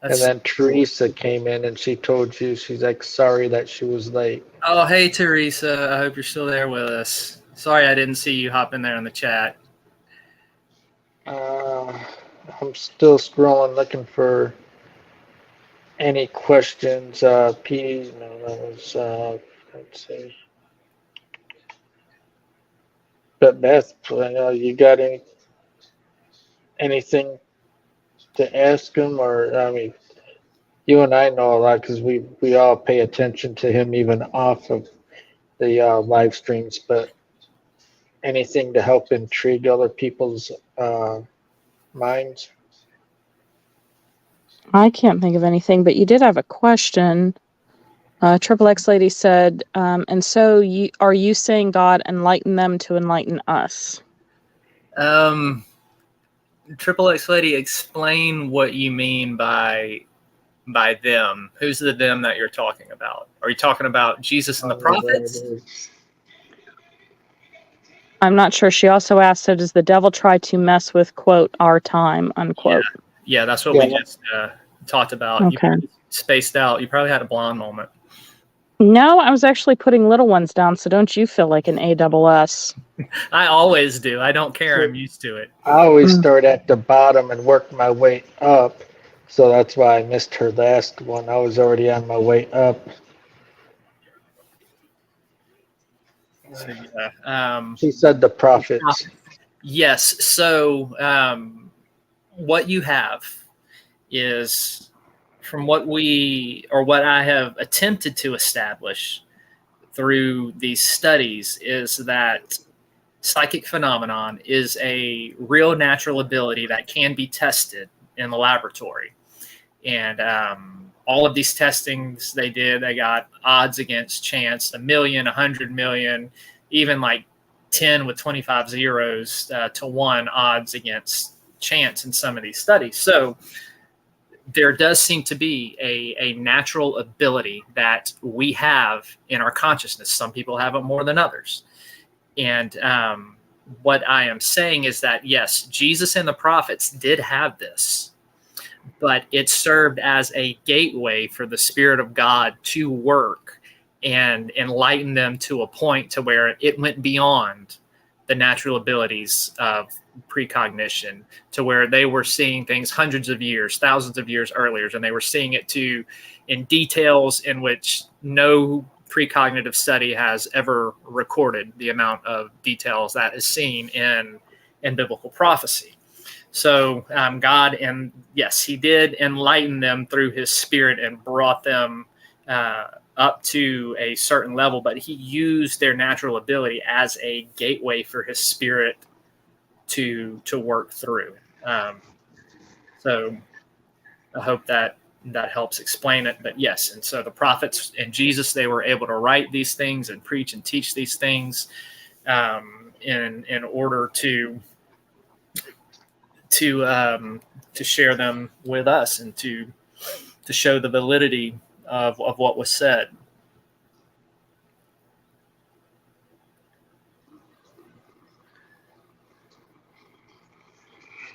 And then Teresa came in and she told you, she's like, sorry that she was late. Oh, hey, Teresa. I hope you're still there with us. Sorry I didn't see you hop in there in the chat. I'm still scrolling, looking for any questions. P, no, that was, let's see. But Beth, you got anything to ask him? Or, I mean, you and I know a lot because we all pay attention to him even off of the live streams, but anything to help intrigue other people's minds? I can't think of anything, but you did have a question. Triple X Lady said, and so are you saying God enlighten them to enlighten us? Triple X Lady, explain what you mean by them. Who's the them that you're talking about? Are you talking about Jesus and the prophets? I'm not sure. She also asked, so does the devil try to mess with, quote, our time, unquote? Yeah, that's what we just talked about. Okay. You spaced out. You probably had a blonde moment. No, I was actually putting little ones down, so don't you feel like an ASS. I always do. I don't care. I'm used to it. I always start at the bottom and work my way up. So that's why I missed her last one. I was already on my way up. So, yeah. She said the prophets. Yes. So what you have is, from what I have attempted to establish through these studies, is that psychic phenomenon is a real natural ability that can be tested in the laboratory. And all of these testings they got odds against chance, 1 million, 100 million, even like 10 with 25 zeros to 1 odds against chance in some of these studies. So there does seem to be a natural ability that we have in our consciousness. Some people have it more than others. And what I am saying is that, yes, Jesus and the prophets did have this, but it served as a gateway for the Spirit of God to work and enlighten them to a point to where it went beyond the natural abilities of precognition, to where they were seeing things hundreds of years, thousands of years earlier, and they were seeing it in details in which no precognitive study has ever recorded the amount of details that is seen in biblical prophecy. So God, and yes, he did enlighten them through his Spirit and brought them up to a certain level, but he used their natural ability as a gateway for his Spirit to work through. So I hope that helps explain it. But yes, and so the prophets and Jesus, they were able to write these things and preach and teach these things in order to share them with us and to show the validity of what was said.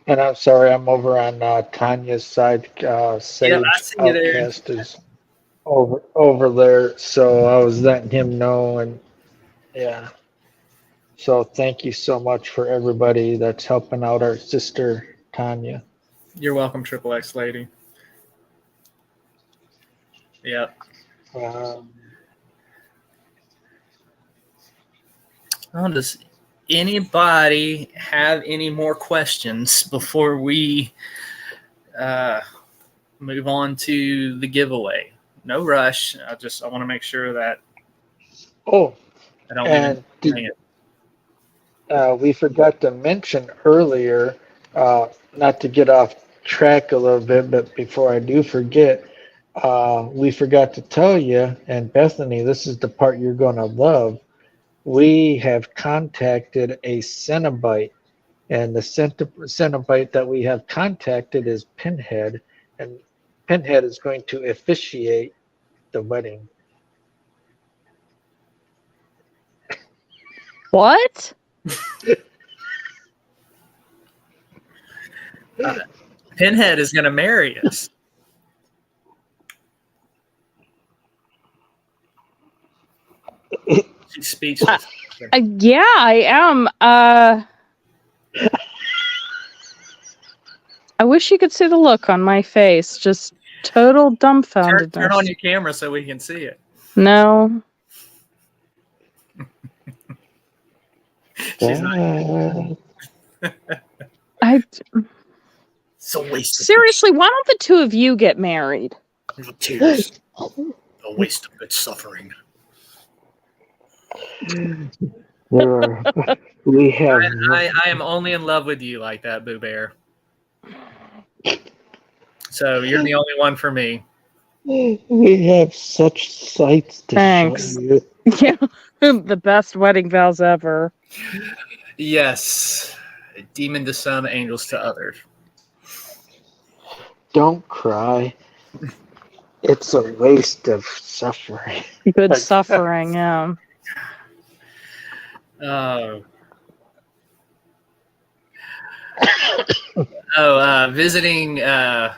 And I'm sorry, I'm over on Tanya's side. Sage I see you there. Outcast is over there, so I was letting him know, and yeah. So thank you so much for everybody that's helping out our sister Tanya. You're welcome, Triple X Lady. Yep. Does anybody have any more questions before we move on to the giveaway? No rush. I want to make sure that I don't leave it. We forgot to mention earlier, not to get off track a little bit, but before I do forget, we forgot to tell you, and Bethany, this is the part you're going to love. We have contacted a Cenobite, and the Cenobite that we have contacted is Pinhead, and Pinhead is going to officiate the wedding. What? Pinhead is going to marry us. She's speechless. Yeah, I am. I wish you could see the look on my face. Just total dumbfoundedness. Turn on your camera so we can see it. No. She's not. It's a waste. Seriously, why don't the two of you get married? Tears. A waste of good suffering. We have. I am only in love with you like that, Boo Bear. So you're the only one for me. We have such sights to Thanks. show you. Yeah, the best wedding vows ever. Yes. Demon to some, angels to others. Don't cry. It's a waste of suffering. Good Like, suffering, yeah. Oh. Visiting dead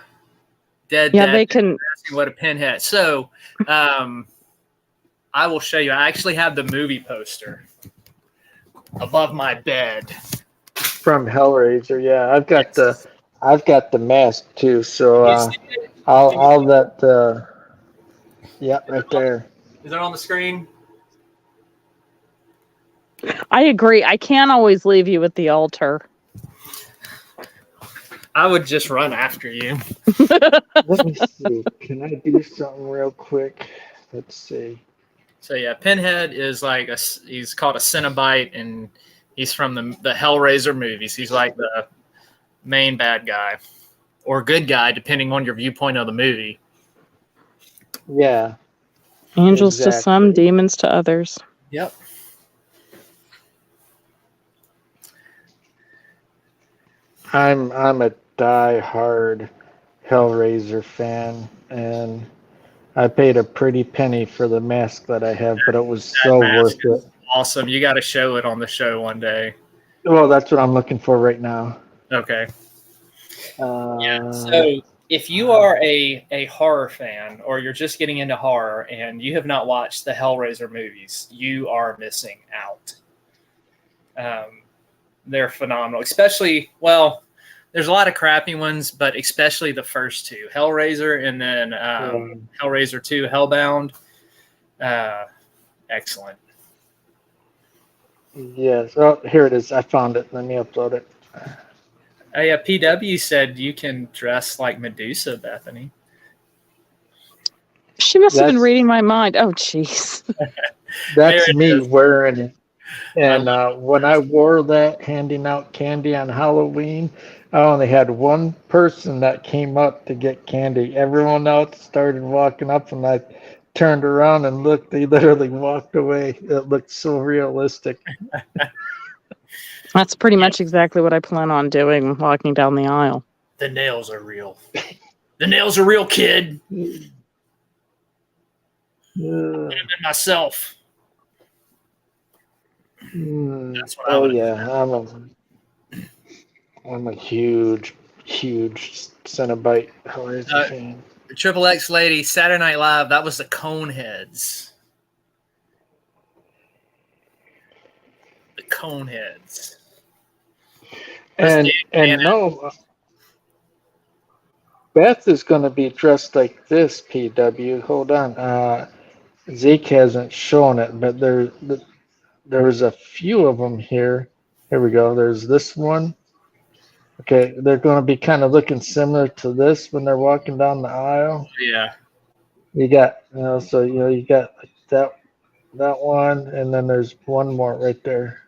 Yeah, dad, they can. asking what a pinhead. So, I will show you. I actually have the movie poster above my bed. from Hellraiser, yeah. Yes. I've got the mask too, so You see it? I'll let yeah, right there. Is it on the screen? I agree. I can't always leave you at the altar. I would just run after you. Let me see. Can I do something real quick? Let's see. So yeah, Pinhead is like he's called a Cenobite, and he's from the Hellraiser movies. He's like the main bad guy or good guy, depending on your viewpoint of the movie. Yeah, Angels to some, exactly. demons to others. Yep. I'm a die-hard Hellraiser fan, and I paid a pretty penny for the mask that I have, but it was That so mask worth it. is awesome. You got to show it on the show one day. Well, that's what I'm looking for right now. Okay. Uh, So if you are a horror fan, or you're just getting into horror and you have not watched the Hellraiser movies, you are missing out. They're phenomenal, especially, well, there's a lot of crappy ones, but especially the first two, Hellraiser and then Hellraiser 2, Hellbound. Excellent. yes. Oh, here it is. I found it. Let me upload it. Oh, yeah, PW said you can dress like Medusa, Bethany. She must have been That's- reading my mind. Oh, jeez. That's There it me is. wearing it. And I when I wore that, handing out candy on Halloween, I only had one person that came up to get candy. Everyone else started walking up, and I turned around and looked. They literally walked away. It looked so realistic. That's pretty much exactly what I plan on doing, walking down the aisle. The nails are real. The nails are real, kid. Uh, And myself. That's what I oh would. yeah, I'm a huge Cenobite Hellraiser fan. Triple X lady, Saturday Night Live. That was the Coneheads. The Coneheads. And no, Beth is going to be dressed like this. PW, hold on. Zeke hasn't shown it, but there's a few of them here. Here we go. There's this one. Okay, they're going to be kind of looking similar to this when they're walking down the aisle. Yeah. You got, so you got like that one, and then there's one more right there.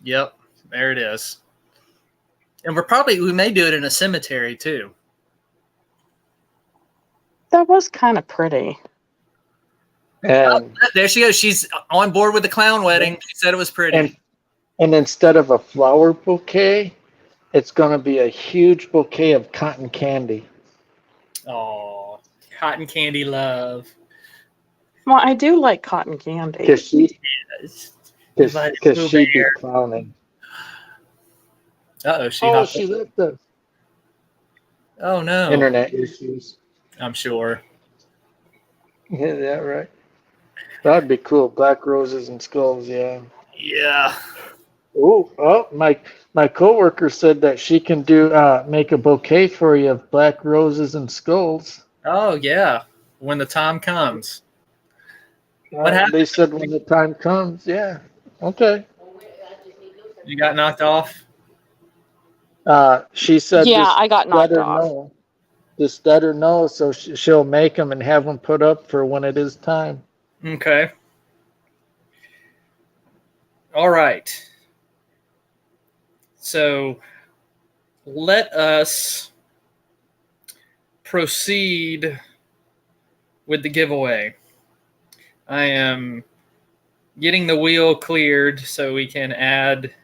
Yep. There it is. And we may do it in a cemetery too. That was kind of pretty. And There she goes. She's on board with the clown wedding. She said it was pretty. and instead of a flower bouquet, it's going to be a huge bouquet of cotton candy. Oh, cotton candy love. Well, I do like cotton candy. Because she Divided be bear. clowning. Uh-oh, she left the Oh no. internet issues. I'm sure. Yeah, that right. That'd be cool. Black roses and skulls, yeah. Yeah. Oh, my coworker said that she can do make a bouquet for you of black roses and skulls. Oh yeah. When the time comes. What happened? They said when the time comes, yeah. Okay. You got knocked off? She said, Yeah, just I got let knocked her off. know. Just let her know, so she'll make them and have them put up for when it is time. Okay. All right. So let us proceed with the giveaway. I am getting the wheel cleared so we can add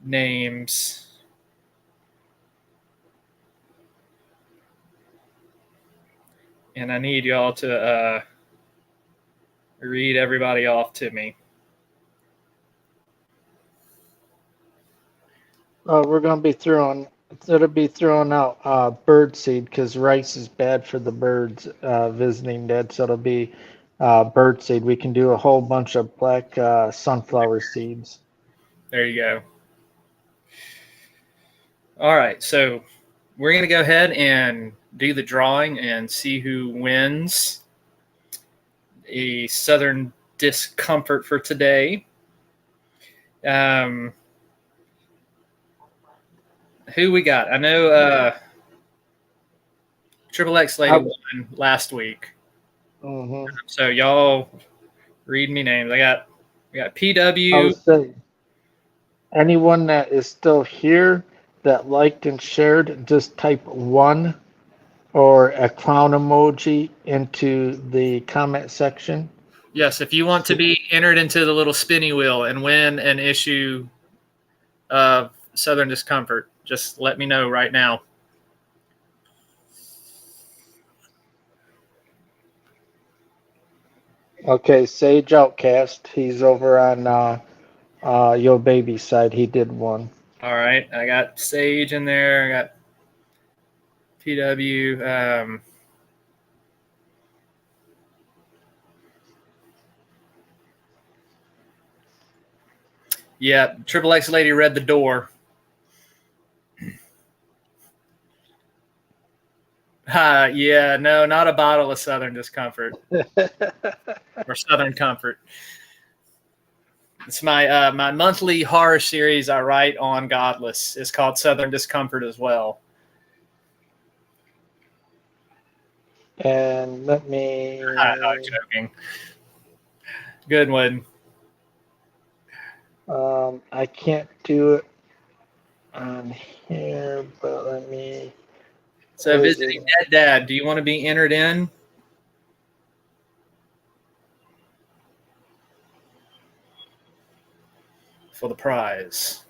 names. And I need y'all to read everybody off to me. We're going to be throwing, it'll be throwing out bird seed because rice is bad for the birds visiting dead. So it'll be bird seed. We can do a whole bunch of black sunflower seeds. There you go. All right, so we're going to go ahead and do the drawing and see who wins a Southern Discomfort for today. Who we got? I know Triple X Lady won last week. Mm-hmm. So y'all read me names. We got I PW. would say anyone that is still here that liked and shared, just type 1 or a clown emoji into the comment section. Yes, if you want to be entered into the little spinny wheel and win an issue of Southern Discomfort, just let me know right now. Okay, Sage Outcast. He's over on Yo Baby side. He did one. All right, I got Sage in there. I got PW. Yeah, Triple X Lady read the door. Yeah, no, not a bottle of Southern Discomfort or Southern Comfort. It's my my monthly horror series I write on Godless. It's called Southern Discomfort as well. And let me. I'm joking. Good one. I can't do it on here, but let me. So, visiting Dead Dad, do you want to be entered in? For the prize.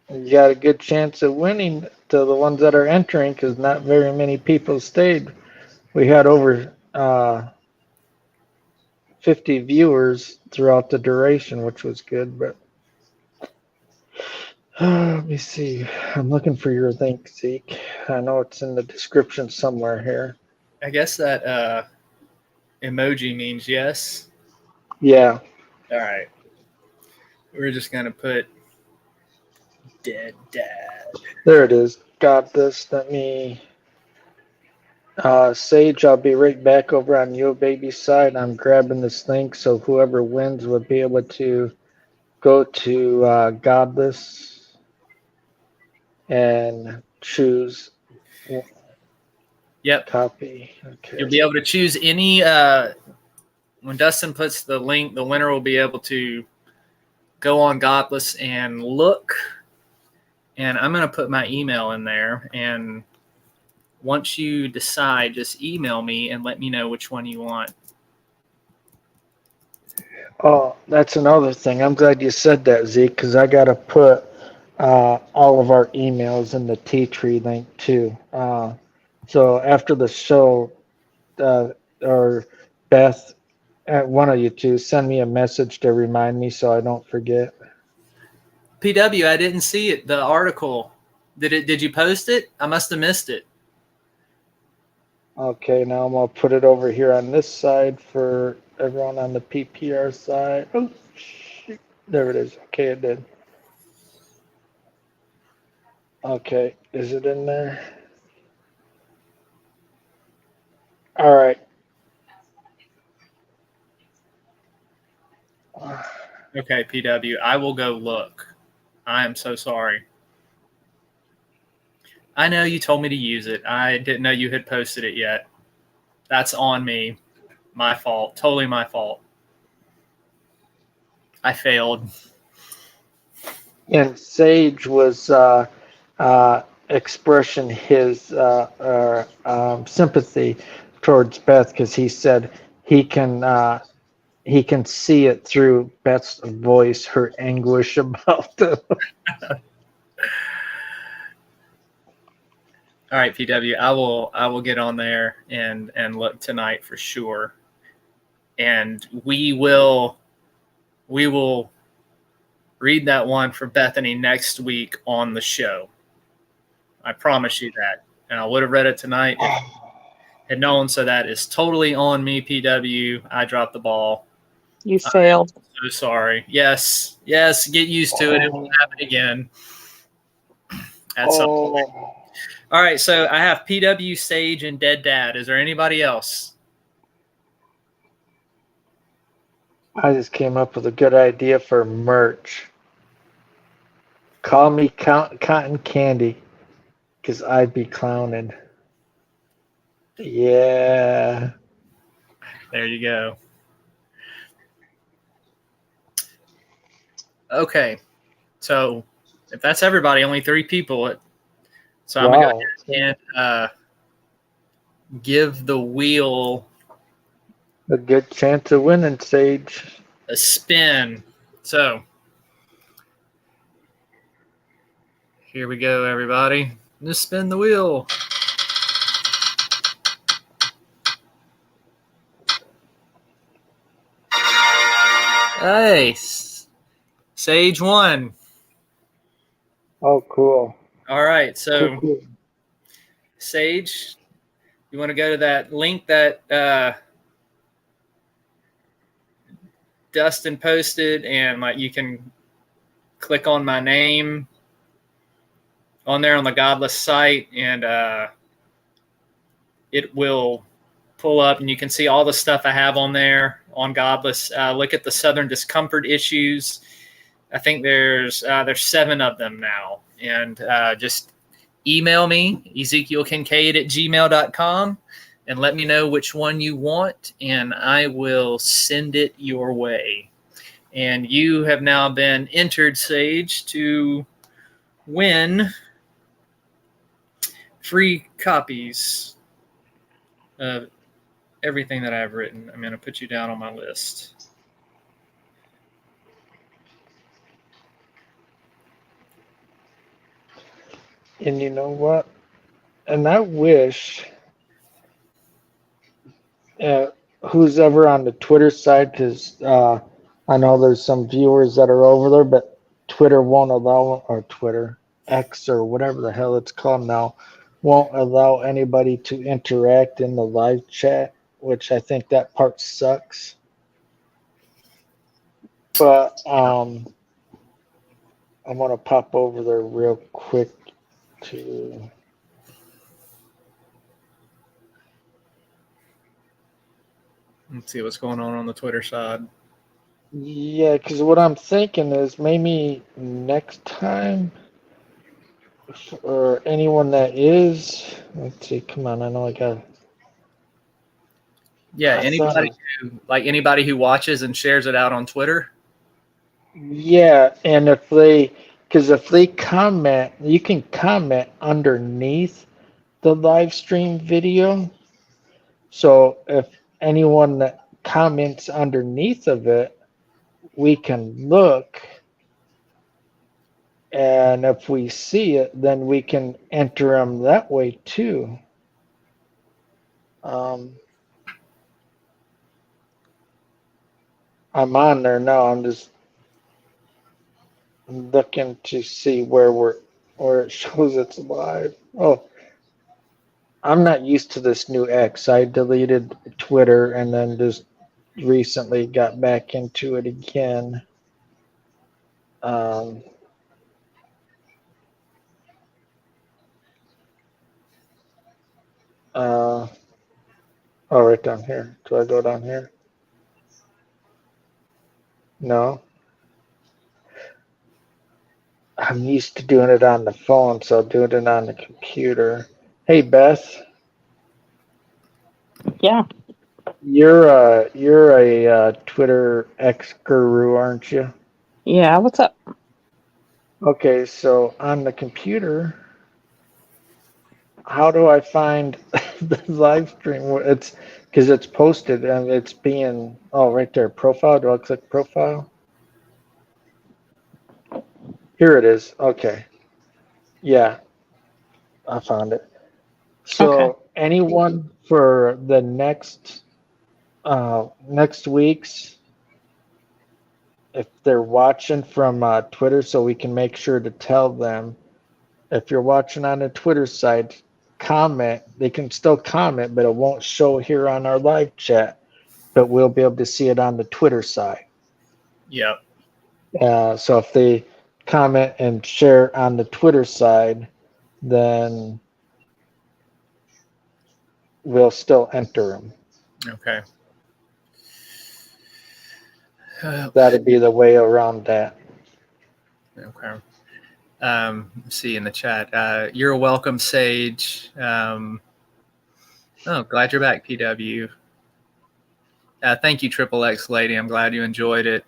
You got a good chance of winning to the ones that are entering because not very many people stayed. We had over 50 viewers throughout the duration, which was good. But let me see. I'm looking for your link, Zeke. I know it's in the description somewhere here. I guess that emoji means yes. Yeah. All right. We're just going to put Dead Dad. There it is. Got this. Let me. Sage, I'll be right back over on Yo Baby side. I'm grabbing this link so whoever wins will be able to go to Godless and choose Yep. copy. Okay. You'll be able to choose any. When Dustin puts the link, the winner will be able to go on Godless and look. And I'm going to put my email in there. And once you decide, just email me and let me know which one you want. Oh, that's another thing. I'm glad you said that, Zeke, because I got to put all of our emails in the Tea Tree link too. So after the show, or Beth, one of you two, send me a message to remind me so I don't forget. PW, I didn't see it. The article. Did you post it? I must have missed it. Okay, now I'm gonna put it over here on this side for everyone on the PPR side. Oh, shoot. There it is. Okay, it did. Okay, is it in there? All right. Okay, PW, I will go look. I am so sorry. I know you told me to use it. I didn't know you had posted it yet. That's on me. My fault. Totally my fault. I failed. And Sage was expression his sympathy towards Beth, because he said he can see it through Beth's voice, her anguish about the. All right, PW, I will get on there and look tonight for sure. And we will read that one for Bethany next week on the show. I promise you that. And I would have read it tonight if I had known, so that is totally on me, PW. I dropped the ball. You failed. So sorry. Yes, get used to it. It won't happen again. At some point. All right, so I have PW, Sage, and Dead Dad. Is there anybody else? I just came up with a good idea for merch. Call me Cotton Candy, because I'd be clowning. Yeah. There you go. Okay, so if that's everybody, only 3 people. So I'm going to go ahead and give the wheel a good chance of winning, Sage. a spin. So here we go, everybody. Just spin the wheel. Nice. Sage won. Oh, cool. All right, so Cool. Sage, you want to go to that link that Dustin posted, and like you can click on my name on there on the Godless site, and it will pull up, and you can see all the stuff I have on there on Godless. Look at the Southern Discomfort issues. I think there's 7 of them now, and just email me, EzekielKincaid@gmail.com, and let me know which one you want, and I will send it your way. And you have now been entered, Sage, to win free copies of everything that I've written. I'm going to put you down on my list. And you know what? And I wish who's ever on the Twitter side, because I know there's some viewers that are over there, but Twitter won't allow, or Twitter, X, or whatever the hell it's called now, won't allow anybody to interact in the live chat, which I think that part sucks. But I'm going to pop over there real quick to... Let's see what's going on the Twitter side. Yeah, because what I'm thinking is maybe next time, or anyone that is, let's see, come on, I know I got... Yeah, I anybody who watches and shares it out on Twitter. Yeah, and if they comment, you can comment underneath the live stream video. So if anyone that comments underneath of it, we can look, and if we see it, then we can enter them that way too. I'm on there now. I'm just looking to see where it shows it's live. Oh, I'm not used to this new X. I deleted Twitter and then just recently got back into it again. Oh, right down here. Do I go down here? No. I'm used to doing it on the phone, so doing it on the computer. Hey, Beth. Yeah. You're a Twitter X guru, aren't you? Yeah. What's up? Okay, so on the computer, how do I find the live stream? It's because it's posted and it's being, oh, right there, profile. Do I click profile? Here it is. Okay. Yeah, I found it. Okay. So anyone for the next week's, if they're watching from Twitter, so we can make sure to tell them. If you're watching on the Twitter side, comment. They can still comment, but it won't show here on our live chat. But we'll be able to see it on the Twitter side. Yep. So if they comment and share on the Twitter side, then we'll still enter them. Okay. That'd be the way around that. Okay. See in the chat. You're welcome, Sage. Oh, glad you're back, PW. Thank you, Triple X Lady. I'm glad you enjoyed it.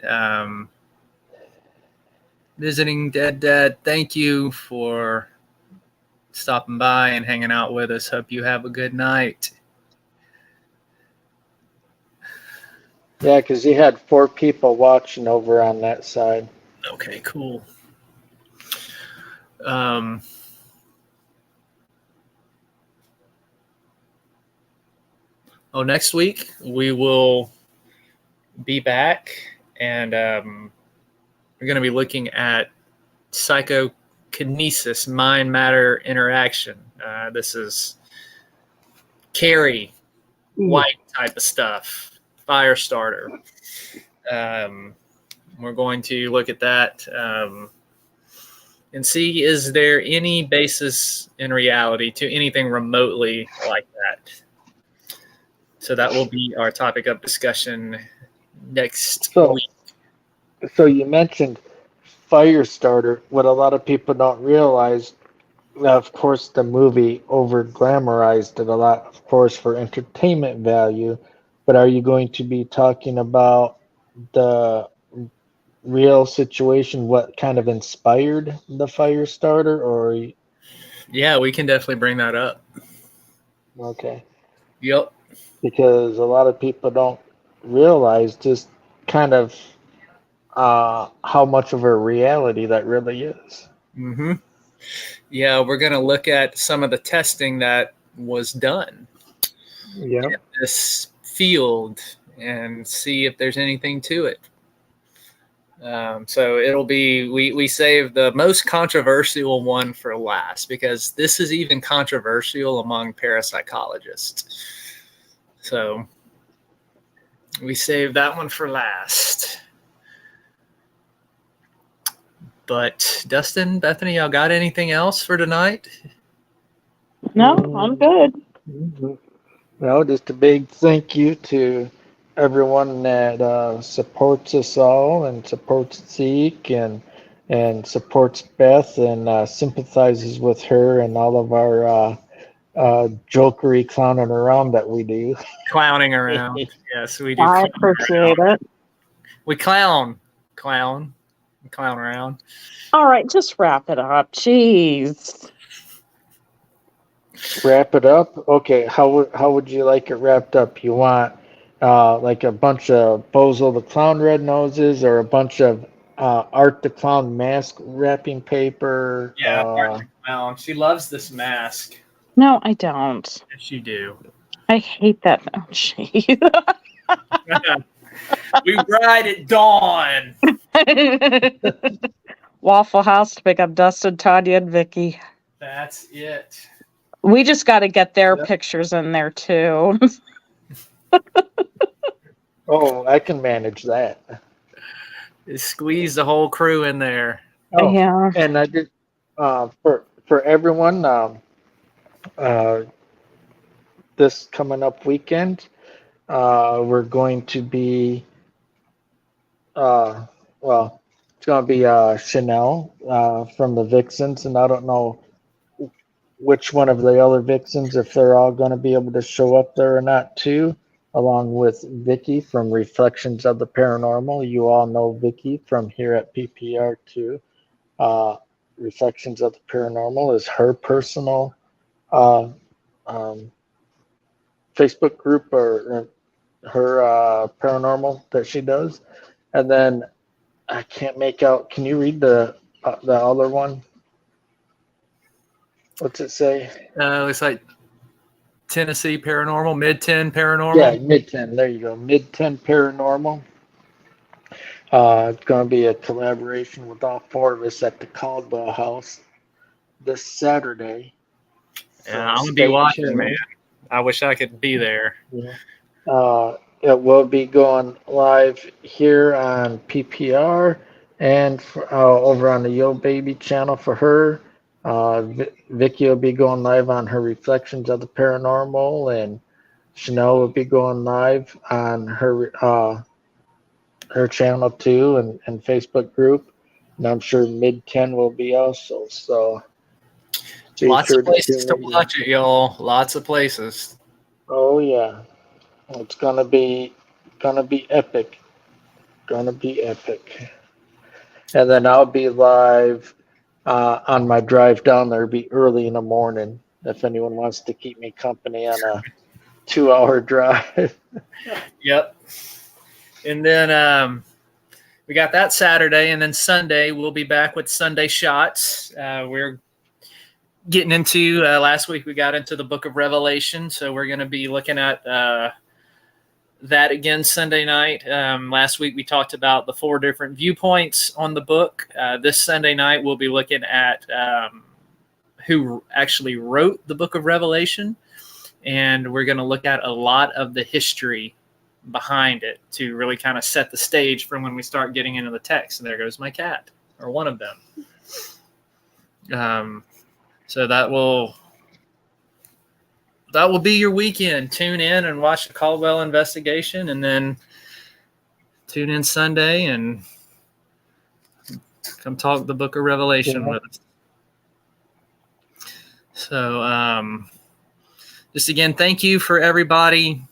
Visiting Dead, thank you for stopping by and hanging out with us. Hope you have a good night. Yeah, because you had 4 people watching over on that side. Okay, cool. Next week we will be back, and we're going to be looking at psychokinesis, mind-matter interaction. This is Carrie White type of stuff, fire starter. We're going to look at that and see, is there any basis in reality to anything remotely like that? So that will be our topic of discussion next week. So you mentioned Firestarter. What a lot of people don't realize, of course, the movie over glamorized it a lot, of course, for entertainment value. But are you going to be talking about the real situation? What kind of inspired the Firestarter? Or Yeah, we can definitely bring that up. okay, Yep. because a lot of people don't realize just kind of how much of a reality that really is. Mm-hmm. Yeah, we're going to look at some of the testing that was done Yeah. in this field and see if there's anything to it. So it'll be, we saved the most controversial one for last, because this is even controversial among parapsychologists. So we saved that one for last. But Dustin, Bethany, y'all got anything else for tonight? No, I'm good. Well, just a big thank you to everyone that supports us all and supports Zeke and supports Beth and sympathizes with her and all of our jokery clowning around that we do. Clowning around. Yes, we do. I appreciate it. We clown around. All right, just wrap it up. Jeez. Wrap it up. Okay, how would you like it wrapped up? You want like a bunch of Bozo the Clown red noses, or a bunch of Art the Clown mask wrapping paper? Yeah, Art the Clown. She loves this mask. No, I don't. Yes, you do. I hate that shade. We ride at dawn. Waffle House to pick up Dustin, Tanya, and Vickie. That's it. We just got to get their Yep. pictures in there too. Oh, I can manage that. Just squeeze the whole crew in there. Oh, Yeah. and I did for everyone. This coming up weekend, we're going to be well, it's going to be Chanel from the Vixens, and I don't know which one of the other Vixens, if they're all going to be able to show up there or not too, along with Vickie from Reflections of the Paranormal. You all know Vickie from here at PPR too. Reflections of the Paranormal is her personal Facebook group or her paranormal that she does, and then I can't make out. Can you read the other one? What's it say? Looks like Tennessee Paranormal, Mid-10 Paranormal. Yeah, Mid-10. There you go. Mid-10 Paranormal. It's going to be a collaboration with all four of us at the Caldwell House this Saturday. Yeah, I'm going to be watching, man. I wish I could be there. Yeah. It will be going live here on PPR and over on the Yo Baby channel for her. Vickie will be going live on her Reflections of the Paranormal, and Chanel will be going live on her channel too and Facebook group. And I'm sure Mid-10 will be also. So lots of places to watch it, y'all. Lots of places. Oh yeah. It's gonna be epic. Gonna be epic. And then I'll be live on my drive down there. It'll be early in the morning if anyone wants to keep me company on a 2-hour drive. Yep. And then we got that Saturday, and then Sunday we'll be back with Sunday Shots. We're getting into last week we got into the Book of Revelation, so we're going to be looking at that again Sunday night. Last week we talked about the 4 different viewpoints on the book. This Sunday night we'll be looking at who actually wrote the Book of Revelation, and we're going to look at a lot of the history behind it to really kind of set the stage for when we start getting into the text. And there goes my cat, or one of them. So that will be your weekend. Tune in and watch the Caldwell investigation, and then tune in Sunday and come talk the Book of Revelation with us. So just again, thank you for everybody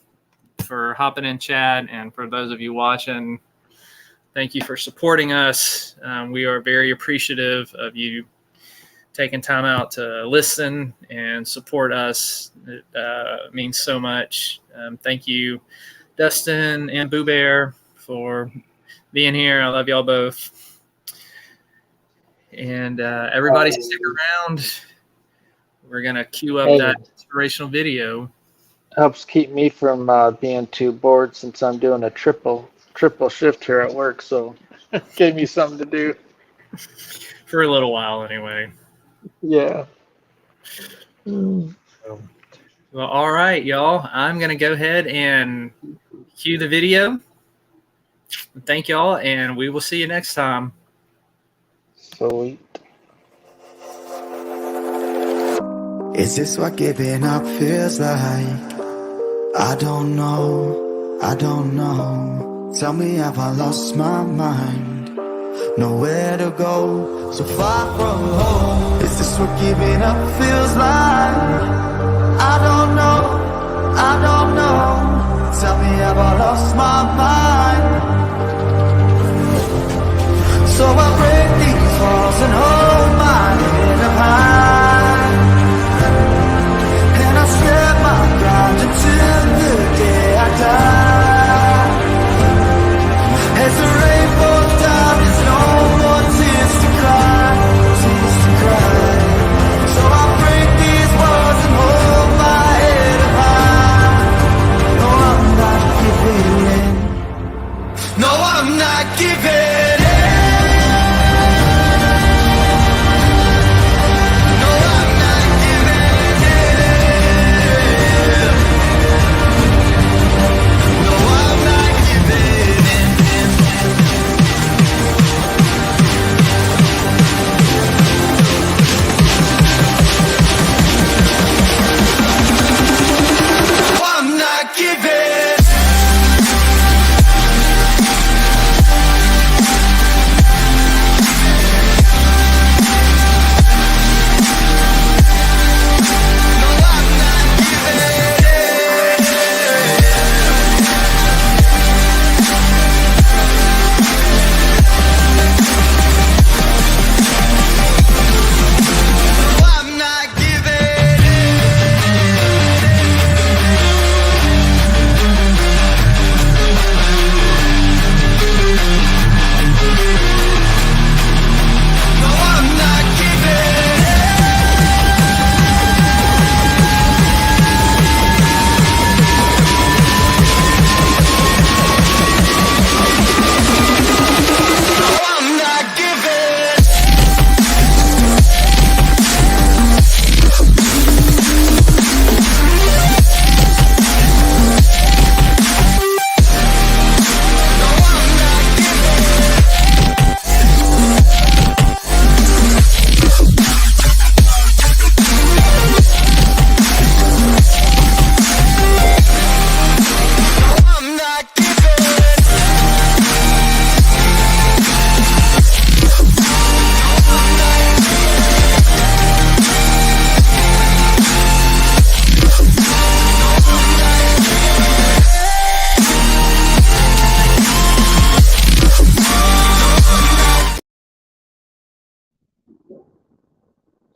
for hopping in chat, and for those of you watching, thank you for supporting us. We are very appreciative of you taking time out to listen and support us. It means so much. Thank you, Dustin and Boo Bear, for being here. I love y'all both. And everybody stick around. We're going to cue up that inspirational video. Helps keep me from being too bored since I'm doing a triple shift here at work. So gave me something to do. For a little while anyway. Yeah. Well, all right, y'all. I'm going to go ahead and cue the video. Thank y'all, and we will see you next time. Sweet. Is this what giving up feels like? I don't know, I don't know. Tell me, have I lost my mind? Nowhere to go, so far from home. Is this what giving up feels like? I don't know, I don't know. Tell me, have I lost my mind? So I pray